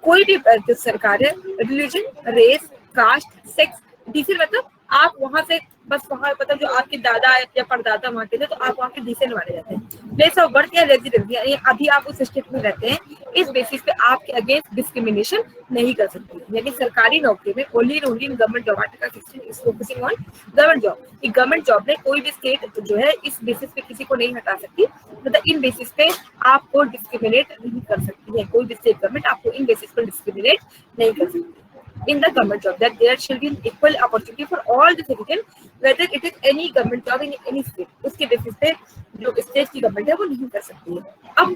कोई भी जो सरकार है, religion, race, caste, sex, descent, मतलब आप वहां से बस वहां मतलब जो आपके दादा या परदादा वहां के थे तो आप वहां के डिसेंट माने जाते हैं। प्लेस ऑफ बर्थ या रेजिडेंस यानी अभी आप उस स्टेट में रहते हैं, इस बेसिस पे आपके अगेंस्ट डिस्क्रिमिनेशन नहीं कर सकते। यानी सरकारी नौकरी में only government job, article 16 is focusing on government job. Government job में कोई भी स्टेट जो है इस बेसिस पे किसी को नहीं हटा सकती, मतलब इन बेसिस पे आपको डिस्क्रिमिनेट नहीं कर सकती है। कोई भी स्टेट गवर्नमेंट आपको इन बेसिस पर डिस्क्रिमिनेट नहीं कर सकती। In the government job, that there should be an equal opportunity for all the citizens, whether it is any government job in any state. उसके बेसिस पे जो स्टेट की गवर्नमेंट है वो नहीं कर सकती है। अब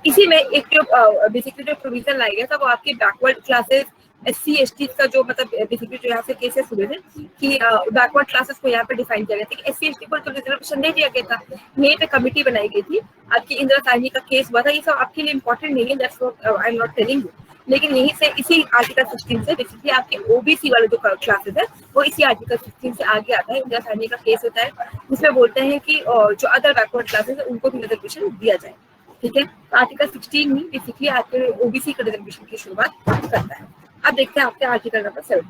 इसी में एक जो बेसिकली जो प्रोविजन लाया गया था वो आपके बैकवर्ड क्लासेस, SC ST का जो मतलब बेसिकली जो यहाँ से केसेस हुए थे कि बैकवर्ड क्लासेस को यहाँ पे डिफाइन किया गया था कि SC ST को तो रिजर्वेशन दे दिया गया था। यहीं पे कमिटी बनाई गई थी, आपकी इंदिरा साहनी का केस हुआ था। ये सब आपके लिए इंपॉर्टेंट नहीं है, that's what I am not telling you, लेकिन यहीं से इसी आर्टिकल 16 से बेसिकली आपके ओबीसी वाले जो क्लासेस है वो इसी आर्टिकल 16 से आगे आता है। इंदिरा साहनी का केस होता है, उसमें बोलते हैं कि जो अदर बैकवर्ड क्लासेस है उनको भी रिजर्वेशन दिया जाए, ठीक है। तो आर्टिकल 16 ही बेसिकली आपके ओबीसी का रिजर्वेशन की शुरुआत करता है। अब देखते हैं आपके आर्टिकल नंबर 7।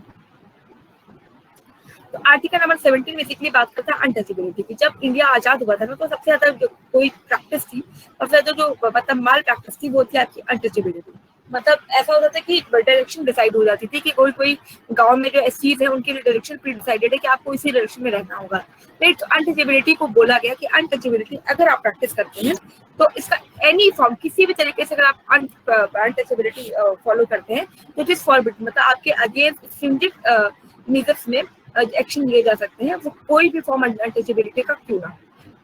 तो आर्टिकल नंबर 17 बेसिकली बात करता है अनटचेबिलिटी की। जब इंडिया आजाद हुआ था ना तो सबसे ज्यादा जो कोई प्रैक्टिस थी, सबसे ज्यादा जो मतलब माल प्रैक्टिस थी वो थी आपकी अनटचेबिलिटी। मतलब ऐसा होता था कि डायरेक्शन डिसाइड हो जाती थी कि कोई गांव में जो एससीज है उनकी डायरेक्शन प्री डिसाइडेड है कि आपको इसी डायरेक्शन में रहना होगा, राइट। तो अनटचेबिलिटी को बोला गया कि अनटचेबिलिटी अगर आप प्रैक्टिस करते हैं तो इसका एनी फॉर्म किसी भी तरीके से अगर आप अनटचेबिलिटी फॉलो करते हैं तो इट इज फॉरबिडन, मतलब आपके अगेंस्ट स्ट्रिंजेंट मेजर्स में एक्शन लिए जा सकते हैं, वो कोई भी फॉर्म अनटचेबिलिटी का क्यों ना,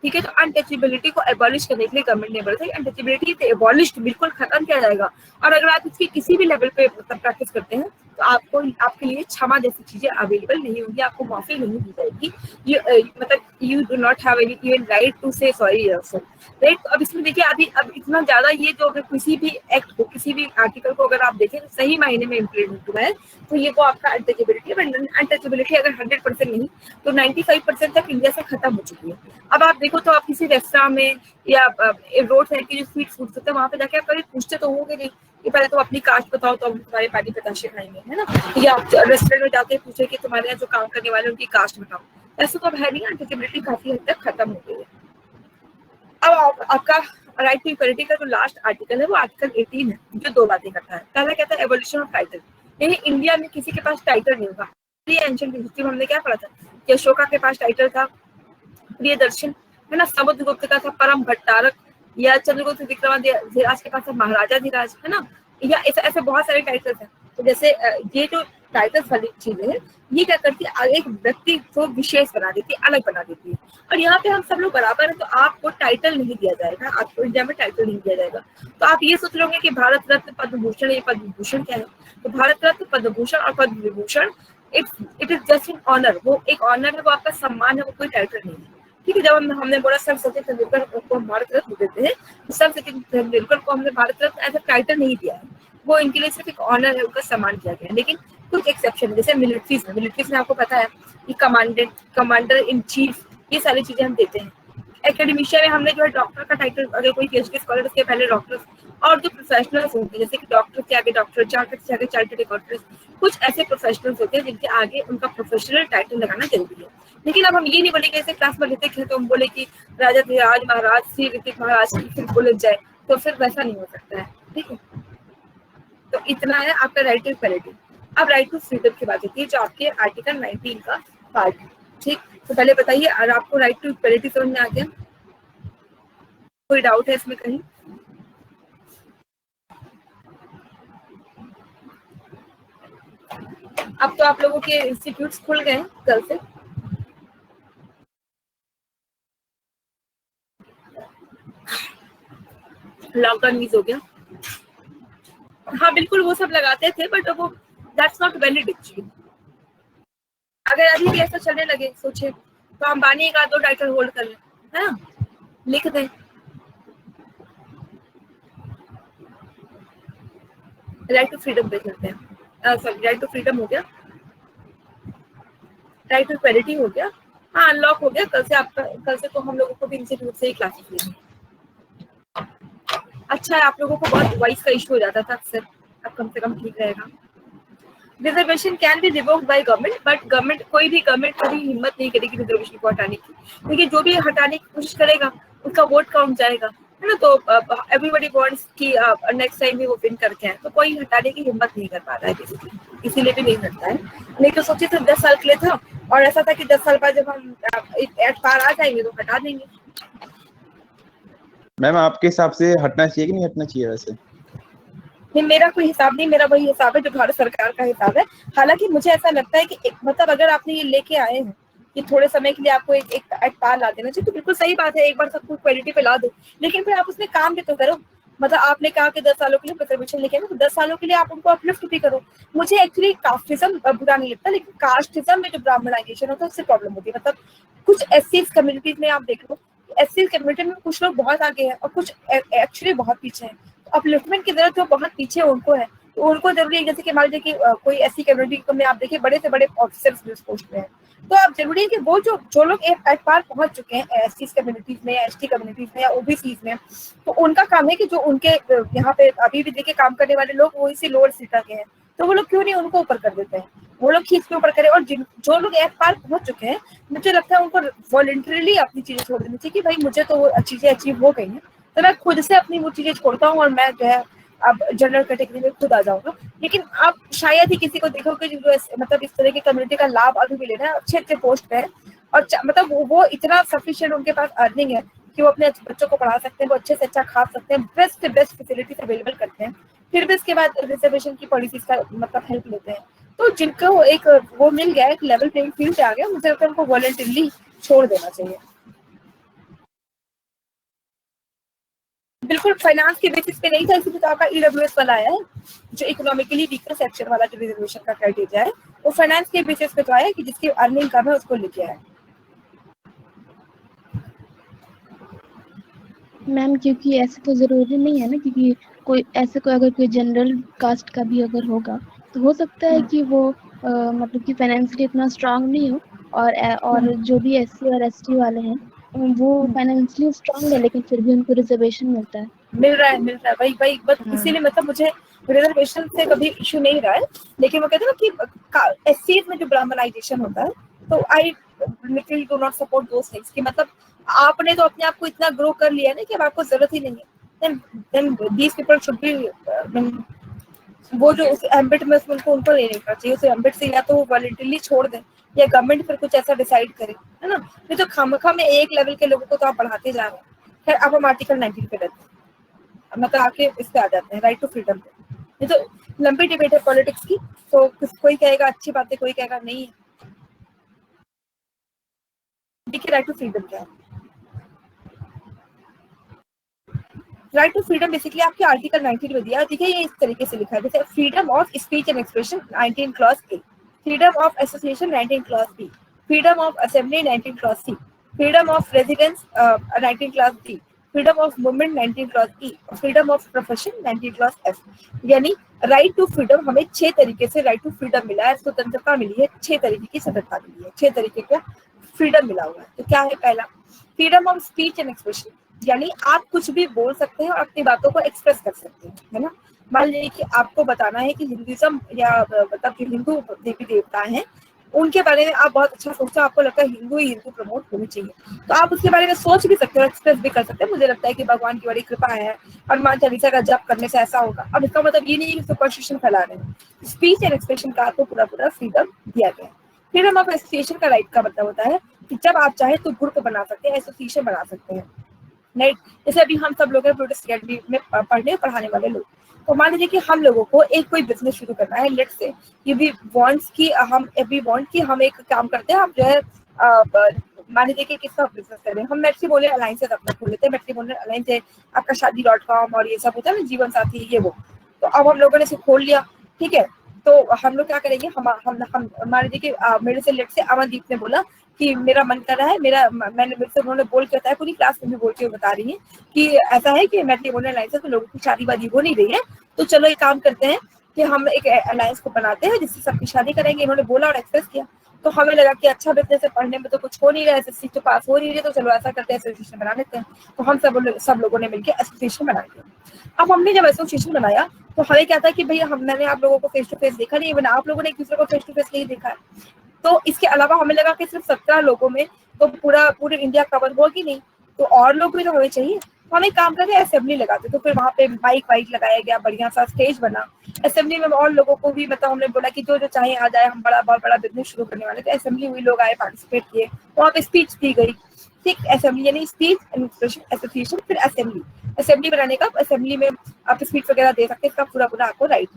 ठीक है। तो अनटचेबिलिटी को एबॉलिश करने के लिए गवर्नमेंट ने बोला था अनटचेबिलिटी से एबॉलिश्ड, बिल्कुल खत्म किया जाएगा। और अगर आप इसकी किसी भी लेवल पे मतलब प्रैक्टिस करते हैं तो आपको आपके लिए क्षमा जैसी चीजें अवेलेबल नहीं होंगी, आपको माफी नहीं दी जाएगी। मतलब you do not have any even right to say sorry right. तो अब इसमें देखिए अब इतना ज्यादा ये जो अगर किसी भी एक्ट को, किसी भी आर्टिकल को अगर आप देखें तो सही मायने में इम्प्लीमेंट हुआ है तो ये वो आपका अनटचेबिलिटी है। अनटचेबिलिटी अगर 100% नहीं तो 95% तक इंडिया से खत्म हो चुकी है। अब आप देखो तो आप किसी रेस्टोरेंट में या रोड साइड की जो स्ट्रीट फूड्स होते हैं वहां पे जाके आप कभी पूछते तो होंगे नहीं कि पहले तो अपनी कास्ट बताओ तो हम तुम्हारे पानी पताशे खाएंगे, है ना। या आप रेस्टोरेंट में जाके पूछे कि तुम्हारे यहाँ जो काम करने वाले उनकी कास्ट बताओ, ऐसा तो अब है नहीं। अनटचेबिलिटी काफी हद तक खत्म हो गई है। अब आपका राइट टू इक्वालिटी का जो लास्ट आर्टिकल है वो आर्टिकल 18 है, जो दो बातें करता है। पहला कहता है एवोल्यूशन ऑफ टाइटल, यानी इंडिया में किसी के पास टाइटल नहीं होगा। एंशिएंट हिस्ट्री में हमने क्या पढ़ा था कि अशोका के पास टाइटल था प्रियदर्शन, है ना, समुद्रगुप्त का था परम भट्टारक, या चंद्रगुप्त विक्रमादित्य के पास था महाराजा धीराज, है ना, या ऐसे बहुत सारे टाइटल्स हैं। तो जैसे ये जो टाइटल्स वाली चीजें हैं ये क्या करती है, एक व्यक्ति को विशेष बना देती है, अलग बना देती है। और यहाँ पे हम सब लोग बराबर हैं तो आपको टाइटल नहीं दिया जाएगा, आपको इंडिया में टाइटल नहीं दिया जाएगा। तो आप ये सोच लोगे कि भारत रत्न पद्म भूषण, ये पद्म भूषण क्या है? तो भारत रत्न पद्म भूषण और Padma Vibhushan it is just an honour, वो एक ऑनर है, वो आपका सम्मान है, वो कोई टाइटल नहीं है, ठीक है। जब हमने बोला सर सचिन तेंदुलकर को भारत रत्न देते हैं, सर सचिन तेंदुलकर को हमने Bharat Ratna as a title नहीं दिया है, वो इनके लिए सिर्फ एक ऑनर है, उनका सम्मान किया गया है। लेकिन कुछ एक्सेप्शन है, जैसे मिलिट्रीज में आपको पता है कि कमांडर इन चीफ, ये सारी चीजें हम देते हैं। एकेडमिशिया में हमने जो है डॉक्टर का टाइटल, अगर कोई पीएचडी स्कॉलर उसके पहले डॉक्टर, और जो प्रोफेशनल्स होते हैं जैसे कि डॉक्टर के आगे डॉक्टर, चार्टर्ड से आगे चार्टर्ड अकाउंटेंट, कुछ ऐसे प्रोफेशनल्स होते हैं जिनके आगे उनका प्रोफेशनल टाइटल लगाना जरूरी है। लेकिन अब हम ये नहीं बोलेंगे ऐसे क्लास में ऋतिक है तो हम बोले कि राजा धीराज महाराज श्री ऋतिक महाराज की फिर बोले जाए, तो फिर वैसा नहीं हो सकता है। ठीक है, तो इतना है आपका राइट टू इक्वालिटी। अब राइट टू फ्रीडम की बात होती है जो आपके आर्टिकल 19 का पार्ट है। ठीक, तो पहले बताइए अगर आपको राइट टू इक्वालिटी समझ में आ गया, कोई डाउट है इसमें कहीं? अब तो आप लोगों के इंस्टीट्यूट्स खुल गए हैं कल से। लॉकडाउन ईज हो गया। हाँ बिल्कुल वो सब लगाते थे बट वो दैट्स नॉट वैलिड एक्चुअली। अगर अभी भी ऐसा चलने लगे सोचे तो अंबानी का 2 टाइटल होल्ड कर लें, है ना, लिख दें राइट टू फ्रीडम देख लेते हैं। सॉरी राइट टू फ्रीडम हो गया, राइट टू इक्वालिटी हो गया, हाँ अनलॉक हो गया। कल से तो हम लोगों को भी इंस्टीट्यूट से ही क्लासेस लेंगे। अच्छा है आप लोगों को बहुत वॉइस का इशू हो जाता था अक्सर, अब कम से कम ठीक रहेगा। Reservation can be revoked by government, but government कोई भी गवर्नमेंट कभी हिम्मत नहीं करेगी रिजर्वेशन को हटाने की, क्योंकि जो भी हटाने की कोशिश करेगा उसका वोट काउंट जाएगा, है ना। तो एवरीबॉडी वांट्स कि नेक्स्ट टाइम भी वो विन करके आए, तो कोई हटाने की हिम्मत नहीं कर पा रहा है बेसिकली, इसीलिए भी नहीं हटता है। नहीं तो सोचिए सिर्फ 10 साल के लिए था और ऐसा था कि 10 साल बाद जब हम एक्ट पार आ जाएंगे तो हटा देंगे। मैम आपके हिसाब से हटना चाहिए कि नहीं हटना चाहिए वैसे? नहीं मेरा कोई हिसाब नहीं, मेरा वही हिसाब है जो भारत सरकार का हिसाब है। हालांकि मुझे ऐसा लगता है कि मतलब अगर आपने ये लेके आए हैं कि थोड़े समय के लिए आपको एक एक्ट पार ला देना चाहिए, तो बिल्कुल सही बात है, एक बार सब कुछ क्वालिटी पे ला दो, लेकिन फिर आप उसमें काम भी तो करो। मतलब आपने कहा कि 10 सालों के लिए रिजर्वेशन लेके आए, तो 10 सालों के लिए आप उनको अपलिफ्ट भी करो। मुझे एक्चुअली कास्टिज्म बुरा नहीं लगता, लेकिन कास्टिज्म में जो ब्राह्मणाइजेशन होता है उससे प्रॉब्लम होती है। मतलब कुछ एससी कम्युनिटीज में आप देख लो, एससी कम्युनिटी में कुछ लोग बहुत आगे हैं और कुछ एक्चुअली बहुत पीछे हैं। अपलिफ्टमेंट की जरूरत जो बहुत पीछे उनको है, तो उनको जरूरी है। जैसे कि मान लीजिए कि कोई ऐसी कम्युनिटी में आप देखिए बड़े से बड़े ऑफिसर्स उस पोस्ट पे हैं, तो आप जरूरी है कि वो जो लोग एक पार पहुंच चुके हैं एससी कम्युनिटीज में या एसटी कम्युनिटीज में या ओबीसी में, तो उनका काम है कि जो उनके यहाँ पे अभी भी देखिए काम करने वाले लोग वो इसी लोअर स्टेटा के हैं, तो वो लोग क्यों नहीं उनको ऊपर कर देते हैं, वो लोग खींच के ऊपर करें। और जो लोग एक पार पहुंच चुके हैं, मुझे लगता है उनको वॉलंटरीली अपनी चीजें छोड़ देनी चाहिए कि भाई मुझे तो वो चीजें अचीव हो गई हैं, तो मैं खुद से अपनी वो चीजें छोड़ता हूँ और मैं जो है अब जनरल कैटेगरी में खुद आ जाऊंगा। लेकिन आप शायद ही किसी को देखोगे जो मतलब इस तरह की कम्युनिटी का लाभ अभी भी ले रहा है, अच्छे अच्छे पोस्ट पे है और मतलब वो इतना सफिशिएंट उनके पास अर्निंग है कि वो अपने बच्चों को पढ़ा सकते हैं, वो अच्छे से अच्छा खा सकते हैं, बेस्ट से बेस्ट फैसिलिटीज अवेलेबल करते हैं, फिर भी इसके बाद रिजर्वेशन की पॉलिसीज का मतलब हेल्प लेते हैं। तो जिनको एक वो मिल गया, एक लेवल प्लेइंग फील्ड आ गया, मुझे लगता है उनको वॉलंटरीली छोड़ देना चाहिए। बिल्कुल फाइनेंस के बेसिस पे नहीं था, इसीलिए तो आपका ईडब्ल्यूएस वाला आया है, जो इकोनॉमिकली वीकर सेक्शन वाला जो रिजर्वेशन का क्राइटेरिया है, वो फाइनेंस के बेसिस पे तो आया कि जिसकी अर्निंग कम है उसको लेके आया। मैम क्योंकि ऐसे तो जरूरी नहीं है ना, क्योंकि कोई ऐसे कोई अगर कोई जनरल कास्ट का भी अगर होगा तो हो सकता है कि वो मतलब कि फाइनेंशियली इतना स्ट्रांग नहीं हो, और जो भी एससी और एसटी वाले हैं वो फाइनेंशियली स्ट्रांग है लेकिन फिर भी उनको रिजर्वेशन मिलता है। मिल रहा है वही बस इसीलिए मतलब मुझे रिजर्वेशन से कभी इशू नहीं रहा है। लेकिन वो कहते हैं ना कि एससी में जो ब्राह्मणाइजेशन होता है, तो I literally do not support those things कि मतलब आपने तो अपने आप को इतना ग्रो कर लिया है ना कि अब आपको जरूरत ही नहीं है, then these people should be वो जो उस एम्बिट में उनको नहीं निकलना चाहिए, उस एम्बिट से या तो वो वॉलंटरीली छोड़ दें या गवर्नमेंट फिर कुछ ऐसा डिसाइड करे, है ना। नहीं तो खामखा में एक लेवल के लोगों को तो आप बढ़ाते जा रहे हैं। खैर अब हम आर्टिकल 19 पे रहते हैं, मतलब आके इस पे आ जाते हैं राइट टू फ्रीडम पे। ये तो लंबी डिबेट है पॉलिटिक्स की, तो कोई कहेगा अच्छी बात है, कोई कहेगा नहीं है। देखिए राइट टू फ्रीडम क्या है। राइट टू फ्रीडम बेसिकली आपके आर्टिकल 19 में दिया है। देखिए ये इस तरीके से लिखा है, जैसे freedom of speech and expression 19 clause A, freedom of association 19 clause B, freedom of assembly 19 clause C, freedom of residence 19 clause D, freedom of movement 19 clause E, freedom of profession 19 clause F. यानी right to freedom हमें 6 तरीके से right to freedom मिला है, स्वतंत्रता मिली है, 6 तरीके की स्वतंत्रता मिली है, 6 तरीके का फ्रीडम मिला हुआ है। तो क्या है पहला, freedom of speech and expression, यानी आप कुछ भी बोल सकते हैं और अपनी बातों को एक्सप्रेस कर सकते हैं, है ना। मान लीजिए कि आपको बताना है कि हिंदुइज्म या मतलब जो हिंदू देवी देवता हैं उनके बारे में आप बहुत अच्छा सोचते हो, आपको लगता है हिंदू ही हिंदू प्रमोट होनी चाहिए, तो आप उसके बारे में सोच भी सकते हो, एक्सप्रेस भी कर सकते हैं। मुझे लगता है कि भगवान की बड़ी कृपा है, हनुमान चालीसा का जप करने से ऐसा होगा। अब इसका मतलब ये नहीं है कि सुपरस्टिशन फैला रहे हैं। स्पीच एंड एक्सप्रेशन का आपको पूरा पूरा फ्रीडम दिया गया है। फ्रीडम ऑफ एसोसिएशन का राइट का मतलब होता है कि जब आप चाहे तो ग्रुप बना सकते हैं, एसोसिएशन बना सकते हैं, राइट। जैसे अभी हम सब लोग हैं प्रोटेस्ट अकेडमी में पढ़ने पढ़ाने वाले लोग, तो मान लीजिए कि हम लोगों को एक कोई बिजनेस शुरू करना है, लेट्स से वी वांट कि हम एक काम करते हैं, हम जो है मान लीजिए कि किसका बिजनेस करें, हम मैट्रिमोनियल अलायंसेस अपना खोल लेते हैं। मैट्रिमोनियल अलायंस है आपका शादी.com और ये सब होता है ना, जीवन साथी ये वो। तो अब हम लोगों ने इसे खोल लिया, ठीक है। तो हम लोग क्या करेंगे, हम मान लीजिए कि मेरे से लेट से अमनदीप ने बोला कि मेरा मन कर रहा है, मैंने मेरे से उन्होंने बोल के बताया, पूरी क्लास में भी बोल के बता रही है कि ऐसा है कि मैट्रिमोनियल अलायंस है, तो लोगों की शादी वादी हो नहीं रही है, तो चलो एक काम करते हैं कि हम एक अलायंस को बनाते हैं जिससे सबकी शादी करेंगे। इन्होंने बोला और एक्सप्रेस किया, तो हमें लगा कि अच्छा बिजनेस है, पढ़ने में तो कुछ हो नहीं रहा है, एसएससी तो पास हो नहीं रही है, तो चलो ऐसा करते हैं एसोसिएशन बना लेते हैं। तो हम सब लोगों ने मिलकर एसोसिएशन बना लिया। अब हमने जब एसोसिएशन बनाया तो हमें क्या था कि भैया मैंने आप लोगों को फेस टू फेस देखा नहीं है, आप लोगों ने एक दूसरे को फेस टू फेस नहीं देखा है, तो इसके अलावा हमें लगा कि सिर्फ 17 लोगों में तो पूरे इंडिया कवर होगी नहीं, तो और लोग भी तो हमें चाहिए। तो हम एक काम करके असेंबली लगाते, तो फिर वहां पे माइक वाइक लगाया गया, बढ़िया सा स्टेज बना। असेंबली में और लोगों को भी मतलब हमने बोला कि जो जो चाहे आ जाए, हम बहुत बड़ा बिजनेस शुरू करने वाले थे। असेंबली हुई, लोग आए, पार्टिसिपेट किए, वहाँ पे स्पीच दी गई, ठीक। असेंबली यानी स्पीच एसोसिएशन, फिर असेंबली। असेंबली बनाने का, असेंबली में आप स्पीच वगैरह दे सकते हैं, इसका पूरा पूरा आपको राइट।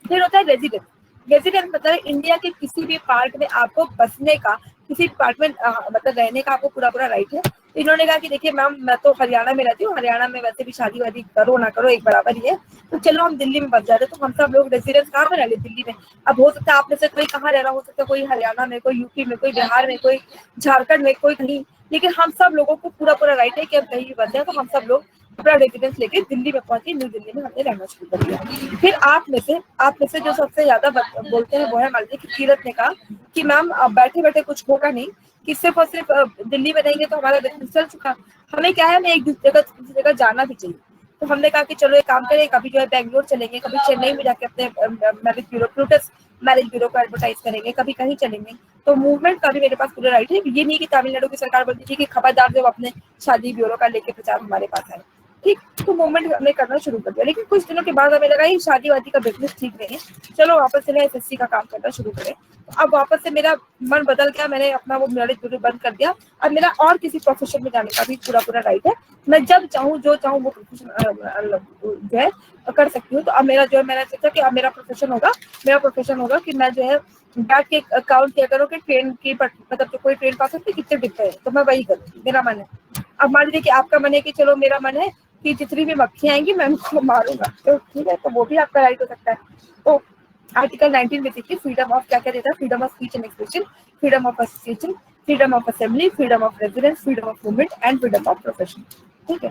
फिर होता है रेजिडेंस। रेजिडेंस मतलब इंडिया के किसी भी पार्ट में आपको बसने का, किसी पार्ट में मतलब रहने का आपको पूरा पूरा राइट है। तो इन्होंने कहा कि देखिए मैम, मैं तो हरियाणा में रहती हूँ, हरियाणा में वैसे भी शादी वादी करो ना करो एक बराबर ही है, तो चलो हम दिल्ली में बस जाते, तो हम सब लोग रेजिडेंस कहाँ पर रह ले, दिल्ली में। अब हो सकता है आप में से कोई कहाँ रह रहा, हो सकता है कोई हरियाणा में, कोई यूपी में, कोई बिहार में, कोई झारखंड में, कोई कहीं, लेकिन हम सब लोगों को पूरा पूरा राइट है कि हम कहीं भी बस जाए। तो हम सब लोग अपना रेजिडेंस लेके दिल्ली में पहुंचे, न्यू दिल्ली में हमने रहना शुरू कर दिया। फिर आप में से जो सबसे ज्यादा बोलते हैं वो है, मान लीजिए कि कीरत ने कहा कि मैम बैठे बैठे कुछ होगा नहीं, कि सिर्फ और सिर्फ दिल्ली में रहेंगे तो हमारा बिजनेस चल चुका, हमें क्या है, हमें एक दूसरी जगह जाना भी चाहिए। तो हमने कहा कि चलो एक काम करें, कभी जो है बैंगलोर चलेंगे, कभी चेन्नई में जाके अपने marriage bureau, Plutus marriage bureau को एडवर्टाइज करेंगे, कभी कहीं चलेंगे। तो मूवमेंट का भी मेरे पास पूरा राइट है। ये नहीं कि तमिलनाडु की सरकार बोलती थी कि खबरदार जब अपने शादी ब्यूरो का लेके प्रचार हमारे पास आए, ठीक। तो मूवमेंट हमने करना शुरू कर दिया, लेकिन कुछ दिनों के बाद हमें लगा ये शादी वादी का बिजनेस ठीक नहीं है, चलो वापस से एसएससी का काम करना शुरू करें। अब वापस से मेरा मन बदल गया, मैंने अपना वो मैरिज ब्यूरो बंद कर दिया। अब मेरा और किसी प्रोफेशन में जाने का भी पूरा पूरा राइट है, मैं जब चाहूँ जो चाहूँ वो प्रोफेशन जो है कर सकती हूँ। तो अब मेरा जो है, मैंने सोचा कि अब मेरा प्रोफेशन होगा कि मैं जो है बैठ के काउंट किया करो कि ट्रेन की मतलब जो कोई ट्रेन पास होती है कितने डिब्बे हैं, तो मैं वही करूँ, मेरा मन है। अब मान लीजिए कि आपका मन है कि चलो मेरा मन है कि जितनी भी मक्खी आएंगी मैं उनको मारूंगा, तो ठीक है, तो वो भी आपका राइट हो सकता है। तो आर्टिकल 19 बेसिकली फ्रीडम ऑफ क्या क्या देता है, freedom of speech and expression, freedom of association, freedom of assembly, freedom of residence, freedom of movement and freedom of profession, ठीक है।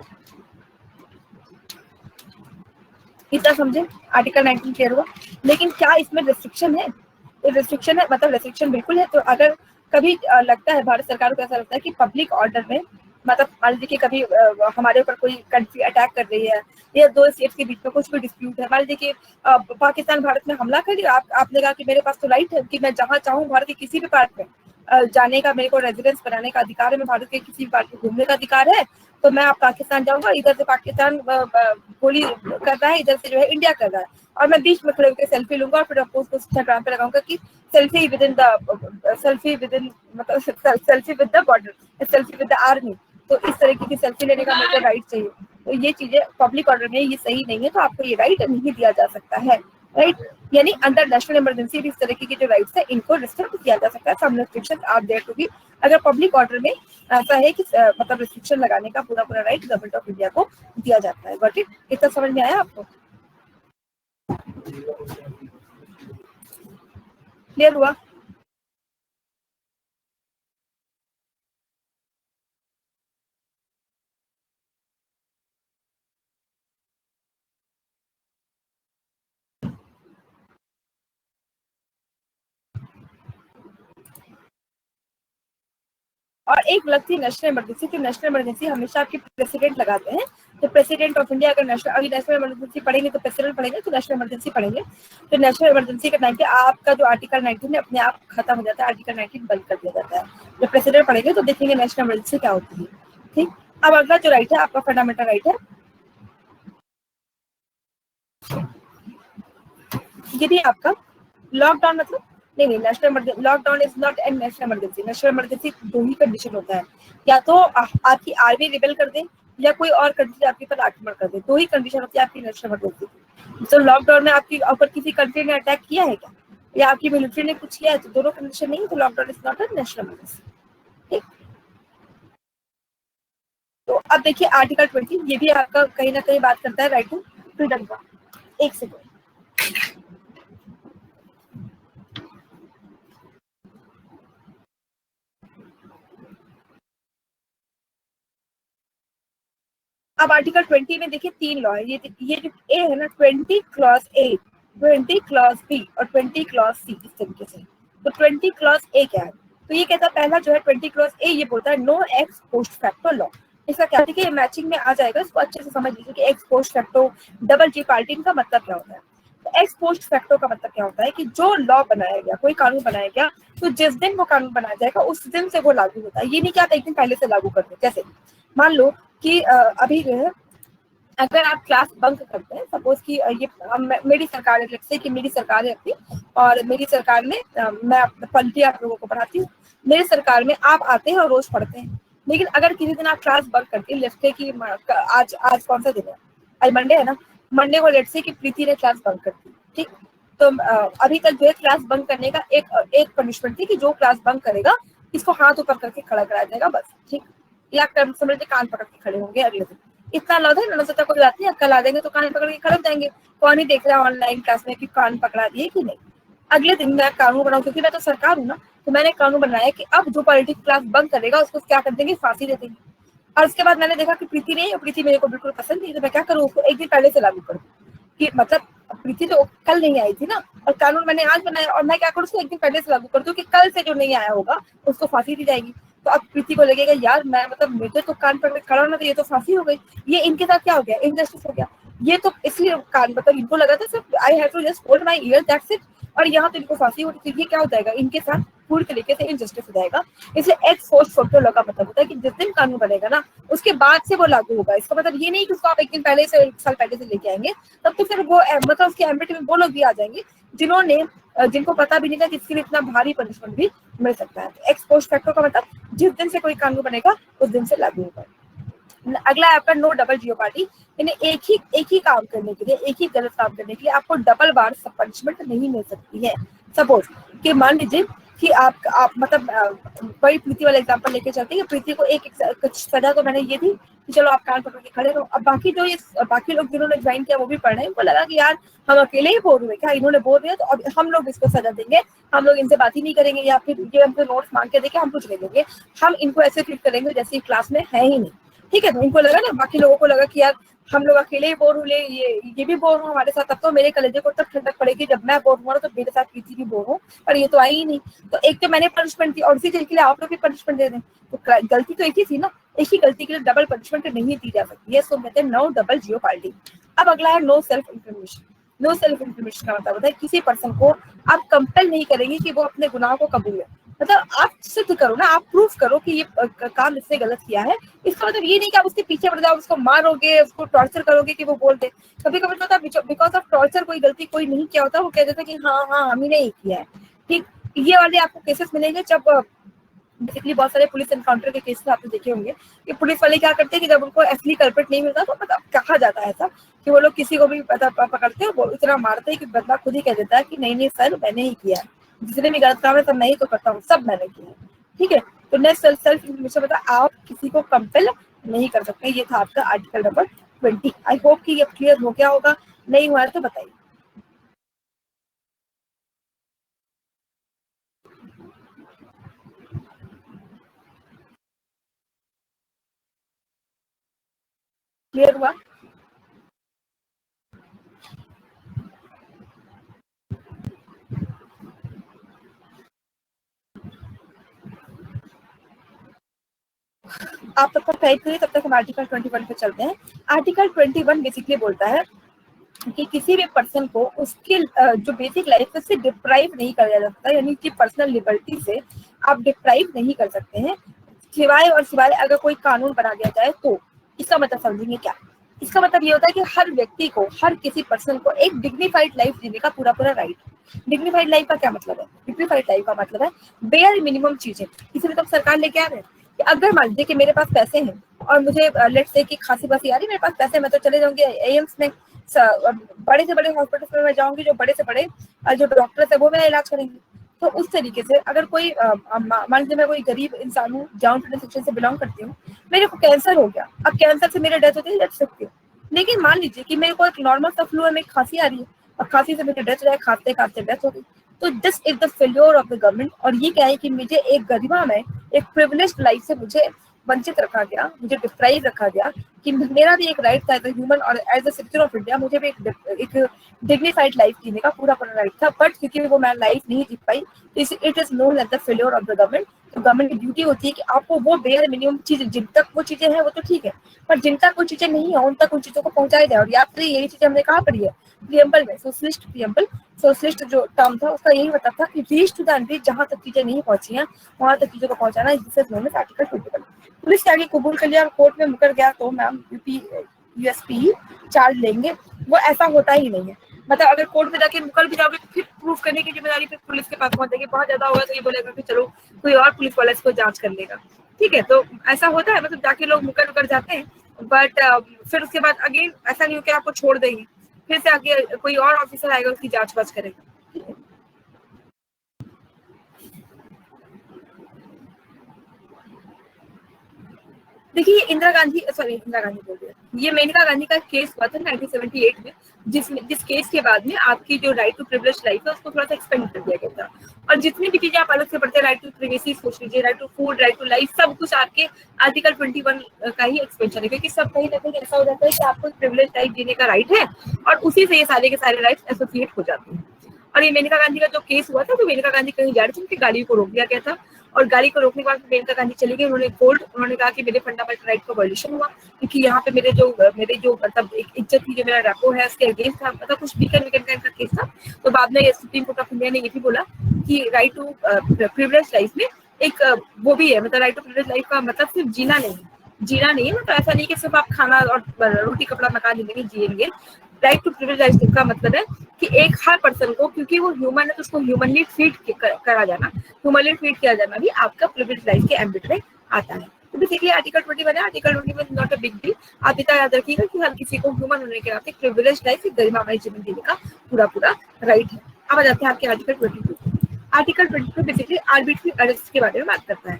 इतना समझे, आर्टिकल 19 क्लियर हुआ। लेकिन क्या इसमें रेस्ट्रिक्शन है, तो रेस्ट्रिक्शन है, मतलब रेस्ट्रिक्शन बिल्कुल है। तो अगर कभी लगता है भारत सरकार को ऐसा लगता है कि पब्लिक ऑर्डर में, मतलब मान लीजिए कि कभी हमारे ऊपर कोई कंट्री अटैक कर रही है या दो स्टेट्स के बीच में कुछ भी डिस्प्यूट है, मान लीजिए कि पाकिस्तान भारत में हमला कर दिया, आपने कहा कि मेरे पास तो राइट है कि मैं जहाँ चाहूँ भारत के किसी भी पार्ट में जाने का, मेरे को रेजिडेंस बनाने का अधिकार है, मैं भारत के किसी भी पार्ट में घूमने का अधिकार है, तो मैं आप पाकिस्तान जाऊंगा, इधर से पाकिस्तान गोली कर रहा है, इधर से जो है इंडिया कर रहा है, और मैं बीच में खड़े होकर सेल्फी लूंगा और फिर पोस्ट को इंस्टाग्राम पे लगाऊंगा कि सेल्फी विद इन मतलब selfie with the border, selfie with the army. तो इस तरीके की सेल्फी लेने का मेरे को राइट चाहिए। तो ये चीजें पब्लिक ऑर्डर में ये सही नहीं है, तो आपको ये राइट नहीं दिया जा सकता है, राइट। यानी अंडर नेशनल इमरजेंसी इस तरीके के जो राइट्स है इनको रिस्ट्रिक्ट किया जा सकता है। Some restrictions are there to be, अगर पब्लिक ऑर्डर में ऐसा है कि मतलब रिस्ट्रिक्शन लगाने का पूरा पूरा राइट गवर्नमेंट ऑफ इंडिया को दिया जाता है। बट इतना समझ में आया आपको, क्लियर हुआ? और एक लगती है नेशनल इमरजेंसी। तो नेशनल इमरजेंसी हमेशा आपके प्रेसिडेंट लगाते हैं। तो प्रेसिडेंट ऑफ इंडिया अगर नेशनल इमरजेंसी पढ़ेंगे तो प्रेसिडेंट पढ़ेंगे, तो नेशनल इमरजेंसी पढ़ेंगे। तो नेशनल इमरजेंसी के टाइम पे आपका जो आर्टिकल 19 है अपने आप खत्म हो जाता है, आर्टिकल 19 बंद कर दिया जाता है। जब प्रेसिडेंट पढ़ेंगे तो देखेंगे नेशनल इमरजेंसी क्या होती है। ठीक, अब अगला जो राइट है आपका फंडामेंटल राइट है, ये भी आपका लॉकडाउन मतलब नहीं, national lockdown is not an national emergency. National emergency दो ही कंडीशन होता है, या तो आपकी आर्मी रिबेल कर दे या कोई और कंट्री आपके पर आक्रमण कर दे, दो ही कंडीशन होती है आपकी नेशनल इमरजेंसी की। तो लॉकडाउन में आपकी ऊपर किसी कंट्री ने अटैक किया है क्या, या आपकी मिलिट्री ने कुछ किया है, तो दोनों कंडीशन नहीं है, तो lockdown is not a national emergency. ठीक, तो अब देखिए आर्टिकल 20, ये भी आपका कहीं ना कहीं बात करता है राइट टू फ्रीडम का। एक सेकेंड, अब आर्टिकल 20 में देखिए 3 लॉ है। ये जो ए है ना, 20 क्लॉज ए, 20 क्लॉज बी और 20 क्लॉज सी, इस तरीके से। तो 20 क्लॉज ए क्या है, तो ये कहता है पहला जो है 20 क्लॉज ए, ये बोलता है no ex post facto law. इसका क्या है कि ये मैचिंग में आ जाएगा, इसको अच्छे से समझ लीजिए कि एक्स पोस्ट फैक्टो डबल जी पार्टी का मतलब क्या होता है। तो एक्स पोस्ट फैक्टो का मतलब क्या होता है कि जो लॉ बनाया गया, कोई कानून बनाया गया, तो जिस दिन वो कानून बनाया जाएगा उस दिन से वो लागू होता है। ये नहीं कि आप एक दिन पहले से लागू करते। जैसे मान लो कि अभी जो है अगर आप क्लास बंक करते हैं, सपोज कि ये मेरी सरकार है, जैसे कि मेरी सरकार है अपनी, और मेरी सरकार में मैं पॉलिटी आप लोगों को पढ़ाती हूँ, मेरी सरकार में आप आते हैं और रोज पढ़ते हैं। लेकिन अगर किसी दिन आप क्लास बंक करते हैं, लेट्स से कि आज कौन सा दिन है, आज मंडे है ना, मंडे को लेट्स से कि प्रीति ने क्लास बंक कर दी, ठीक, तो अभी तक जो है क्लास बंक करने का एक पनिशमेंट थी कि जो क्लास बंक करेगा इसको हाथ ऊपर करके खड़ा कराया जाएगा, बस, ठीक, या समझ कान पकड़ के खड़े होंगे अगले दिन। इतना लौट है, ननद कोई बात नहीं, कल आ जाएंगे तो कान पकड़ के खड़े हो जाएंगे। कौन ही देख रहा है ऑनलाइन क्लास में कि कान पकड़ा दिए कि नहीं। अगले दिन मैं कानून बनाऊं, क्योंकि मैं तो सरकार हूँ ना, तो मैंने कानून बनाया कि अब जो पॉलिटिक्स क्लास बंद करेगा उसको क्या कर देंगे, फांसी दे देंगे। और उसके बाद मैंने देखा कि प्रीति नहीं है, प्रीति मेरे को बिल्कुल पसंद नहीं, तो मैं क्या करूँ, उसको एक दिन पहले से लागू कर दूँ कि मतलब प्रीति तो कल नहीं आई थी ना, और कानून मैंने आज बनाया, और मैं क्या करूँ उसको एक दिन पहले से लागू कर दूँ कि कल से जो नहीं आया होगा उसको फांसी दी जाएगी। तो अब प्रीति को लगेगा यार मैं मतलब मुझे तो कान पकड़ खड़ा होना था, ये तो फांसी हो गई, ये इनके साथ क्या हो गया, इनजस्टिस हो गया। ये तो इसलिए कान मतलब इनको लगा था सिर्फ I have to just hold my ear, that's it, और यहाँ तो इनको फांसी हो रही थी। ये क्या हो जाएगा, इनके साथ पूरी तरीके से इनजस्टिस हो जाएगा। इसलिए एक्स फोर्स फैक्टर लॉ का मतलब होता है कि जिस दिन कानून बनेगा ना उसके बाद से वो लागू होगा। इसका मतलब ये नहीं कि उसको आप एक दिन पहले से, एक साल पहले से लेके आएंगे, तब तो फिर वो मतलब उसके एम्बिट में वो लोग भी आ जाएंगे जिन्होंने जिनको पता भी नहीं था कि इसके लिए इतना भारी पनिशमेंट भी मिल सकता है। एक्स पोस्ट फैक्टर का मतलब जिस दिन से कोई कानून बनेगा उस दिन से लागू होगा। अगला है आपका नो डबल जियो पार्टी, यानी एक ही काम करने के लिए, एक ही गलत काम करने के लिए आपको डबल बार पनिशमेंट नहीं मिल सकती है। सपोज कि मान लीजिए कि आप मतलब वही प्रीति वाला एग्जांपल लेके चलते हैं कि प्रीति को एक सजा तो मैंने ये दी कि चलो आप कान पकड़ के खड़े रहो। अब बाकी जो ये बाकी लोग जिन्होंने ज्वाइन किया वो भी पढ़ रहे हैं, उनको लगा कि यार हम अकेले ही बोल हुए क्या, इन्होंने बोल दिया तो अब हम लोग इसको सजा देंगे, हम लोग इनसे बात ही नहीं करेंगे, या फिर ये हमसे नोट्स मांग के देखे हम कुछ ले लेंगे, हम इनको ऐसे ट्रीट करेंगे जैसे क्लास में है ही नहीं। ठीक है, तो इनको लगा ना, बाकी लोगों को लगा कि यार हम लोग अकेले ही बोर हुए, ये भी बोर हो हमारे साथ, तब तो मेरे कलेजे को तब ठंडक पड़ेगी जब मैं बोर हुआ तो मेरे साथ प्रीति भी बोर हो, पर ये तो आई ही नहीं। तो एक तो मैंने पनिशमेंट दी और इसी चीज के लिए आप लोग भी पनिशमेंट दे दें, तो गलती तो एक ही थी ना, एक ही गलती के लिए डबल पनिशमेंट नहीं दी जा सकती है। सो कहते हैं नो डबल जियो पार्टी। अब अगला है no self information. No self information का मतलब होता है किसी पर्सन को आप कंपेल नहीं करेंगे कि वो अपने गुनाह को कबूले, मतलब आप सिद्ध करो ना, आप प्रूफ करो कि ये काम इसने गलत किया है। इसका मतलब ये नहीं कि आप उसके पीछे पड़ जाओ, उसको मारोगे, उसको टॉर्चर करोगे कि वो बोल दे। कभी कभी होता है बिकॉज ऑफ टॉर्चर कोई गलती कोई नहीं किया होता, वो कह देता कि हाँ हाँ हम ही नहीं किया है। ठीक, ये वाले आपको केसेस मिलेंगे जब बेसिकली बहुत सारे पुलिस एनकाउंटर के केसेस आपने देखे होंगे कि पुलिस वाले क्या करते हैं कि जब उनको असली कल्प्रिट नहीं मिलता तो मतलब कहा जाता है ऐसा कि वो लोग किसी को भी पकड़ते हैं, वो इतना मारते हैं कि बंदा खुद ही कह देता है कि नहीं नहीं सर मैंने ही किया है, जिसने भी गलत काम है सब मैं ही तो करता हूँ, सब मैंने किया है। ठीक है, तो नेक्स्ट सेल्फ इंफॉर्मेशन बता, आप किसी को कंपेल नहीं कर सकते। ये था आपका आर्टिकल नंबर 20। आई होप कि ये क्लियर हो गया होगा, नहीं हुआ है तो बताइए। क्लियर हुआ? आप तब तक टाइप करिए, तब तक हम आर्टिकल 21 पे चलते हैं। आर्टिकल 21 बेसिकली बोलता है कि किसी भी पर्सन को उसके जो बेसिक लाइफ से डिप्राइव नहीं किया जा सकता, यानी कि पर्सनल लिबर्टी से आप डिप्राइव नहीं कर सकते हैं, सिवाय और सिवाय अगर कोई कानून बना दिया जाए तो। इसका मतलब समझेंगे क्या? इसका मतलब ये होता है कि हर व्यक्ति को, हर किसी पर्सन को एक डिग्निफाइड लाइफ जीने का पूरा पूरा राइट। डिग्निफाइड लाइफ का क्या मतलब है? डिग्निफाइड लाइफ का मतलब है बेयर मिनिमम चीजें। इसीलिए तो सरकार लेके आ रहे हैं कि अगर मान लीजिए कि मेरे पास पैसे हैं और मुझे लेट्स से कि खांसी बासी आ रही, मेरे पास पैसे, मैं तो चले जाऊंगी एम्स में, बड़े से बड़े हॉस्पिटल में मैं जाऊंगी, जो बड़े से बड़े जो डॉक्टर्स है वो मेरा इलाज करेंगे। तो उस तरीके से अगर कोई मान लीजिए मैं कोई गरीब इंसान हूँ, डाउन टू सेक्शन से बिलोंग करती हूँ, मेरे को कैंसर हो गया, अब कैंसर से मेरी डेथ होती है, डेथ सकती है। लेकिन मान लीजिए कि मेरे को एक नॉर्मल सा फ्लू है, मेरी खांसी आ रही है, और खांसी से मेरी डेथ हो जाए, खांसते खांसते डेथ हो गई, तो this is the failure of the government. और ये क्या है कि मुझे एक गरिमा में, एक प्रिविलेज्ड लाइफ से मुझे वंचित रखा गया, मुझे डिप्राइव रखा गया, कि मेरा भी एक राइट था एज ए ह्यूमन और as a citizen of India, मुझे भी एक डिग्निफाइड लाइफ जीने का पूरा पूरा राइट था। बट क्योंकि वो मैं लाइफ नहीं जी पाई, it is known as the failure of the government. तो गवर्नमेंट की ड्यूटी होती है कि आपको वो बेयर मिनिमम चीज, जिन तक वो चीजें हैं वो तो ठीक है, पर जिन तक वो चीजें नहीं है उन तक उन चीजों को पहुंचाया जाए। और याद करिए यही चीजें हमने कहाँ पढ़ी है? प्रियम्बल में, सोशलिस्ट प्रियम्बल। सोशलिस्ट जो टर्म था उसका यही मतलब था कि रीच टू द अनरीच, जहां तक चीजें नहीं पहुंची हैं वहां तक चीजों को पहुंचाना, जिससे नोन एज आर्टिकल 21। पुलिस के आगे कबूल कर लिया और कोर्ट में मुकर गया तो मैम यूएसपी चार्ज लेंगे। वो ऐसा होता ही नहीं है। मतलब अगर कोर्ट में जाके मुकर भी जाओगे तो फिर प्रूफ करने की जिम्मेदारी फिर पुलिस के पास पहुंच जाएगी। बहुत ज्यादा होगा तो ये बोलेगा कि चलो कोई और पुलिस वाला इसको जांच कर लेगा, ठीक है। तो ऐसा होता है, मतलब जाके लोग मुकर जाते हैं, बट फिर उसके बाद अगेन ऐसा नहीं हो कि आपको छोड़ देंगे, फिर से आगे कोई और ऑफिसर आएगा उसकी जांच वाच करेगा, ठीक है। देखिए इंदिरा गांधी बोल रही है, ये मेनका गांधी का केस हुआ था 1978 में, जिस केस के बाद में आपकी जो राइट टू प्रिविलेज लाइफ है उसको थोड़ा सा एक्सपेंड कर दिया गया था। और जितनी भी चीजें आप अलग से पढ़ते हैं, राइट टू प्रिवेसी सोच लीजिए, right to food, right to life, सब कुछ आपके आर्टिकल 21 का ही एक्सपेंशन है। क्योंकि सब कहीं ना कहीं ऐसा हो जाता है कि आपको प्रिविलेज लाइफ जीने का राइट है और उसी से ये सारे के सारे राइट्स एसोसिएट हो जाते हैं। और ये मेनका गांधी का जो केस हुआ था, तो मेनका गांधी कहीं जा रही थी, उनकी गाड़ी को रोक दिया गया था, और गाड़ी को रोकने के बाद मेनका गांधी चली गई। उन्होंने कहा कि मेरे फंडामेंटल राइट का वायलेशन हुआ, क्योंकि यहाँ पे मेरे जो मतलब एक इज्जत थी, जो मेरा रेपो है उसके अगेंस्ट था, मतलब कुछ वीकेंड का केस था। तो बाद में सुप्रीम कोर्ट ऑफ इंडिया ने ये भी बोला कि राइट टू प्रिविलेज लाइफ में एक वो भी है, मतलब राइट टू प्रिविलेज लाइफ का मतलब सिर्फ जीना नहीं है, मतलब ऐसा नहीं कि सिर्फ आप खाना और रोटी कपड़ा मकान जिंदगी जिएंगे। राइट टू प्रिविलेज लाइफ का मतलब है कि एक हर पर्सन को, क्योंकि वो ह्यूमन है तो उसको ह्यूमनली ट्रीट करा जाना, ह्यूमनली ट्रीट किया जाना भी आपका प्रिविलेज लाइफ के एम्बिट में आता है। तो बेसिकली आर्टिकल 21 है, article 21 not a big deal. आप इतना याद रखिएगा कि हर किसी को ह्यूमन होने के नाते प्रिविलेज लाइफ, गरिमामय जीवन जीने का पूरा पूरा राइट है। अब आ जाते हैं आपके article 22। Article 22 basically arbitrary arrest के बारे में बात करता है।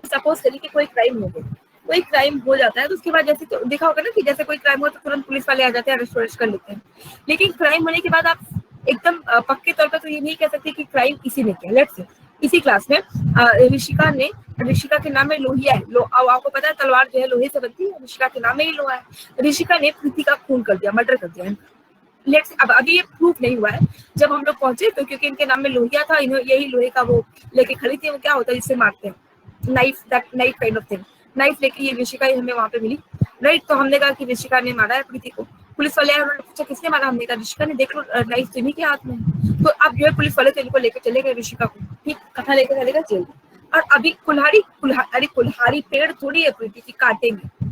सपोज करिए कि कोई क्राइम हो जाता है, तो उसके बाद जैसे तो देखा होगा ना कि जैसे कोई क्राइम हो तो तुरंत पुलिस वाले आ जाते हैं, अरेस्ट कर लेते हैं। लेकिन क्राइम होने के बाद आप एकदम पक्के तौर पर तो ये नहीं कह सकते कि क्राइम किसी ने किया। लेट्स से इसी क्लास में ऋषिका के नाम में लोहिया है, आपको पता है तलवार जो है लोहे से बनती है, ऋषिका के नाम में ही लोहा है। ऋषिका ने प्रीति का खून कर दिया, मर्डर कर दिया। लेट्स अब अभी ये प्रूफ नहीं हुआ है, जब हम लोग पहुंचे तो क्योंकि इनके नाम में लोहिया था, यही लोहे का वो लेके खड़ी थी, वो क्या होता है जिससे मारते हैं, knife kind of thing, knife लेके ये ऋषिका हमें वहां पे मिली, राइट। तो हमने कहा कि ऋषिका ने मारा है प्रीति को। पुलिस वाले आए, उन्होंने पूछा किसने मारा, हमने कहा ऋषिका ने, देख लो नाइफ तो नहीं के हाथ में। तो अब जो है पुलिस वाले इनको लेकर चले गए ऋषिका को, ठीक, कथा लेकर चले गए जेल। और अभी कुल्हाड़ी पेड़ थोड़ी है प्रीति की, काटेंगे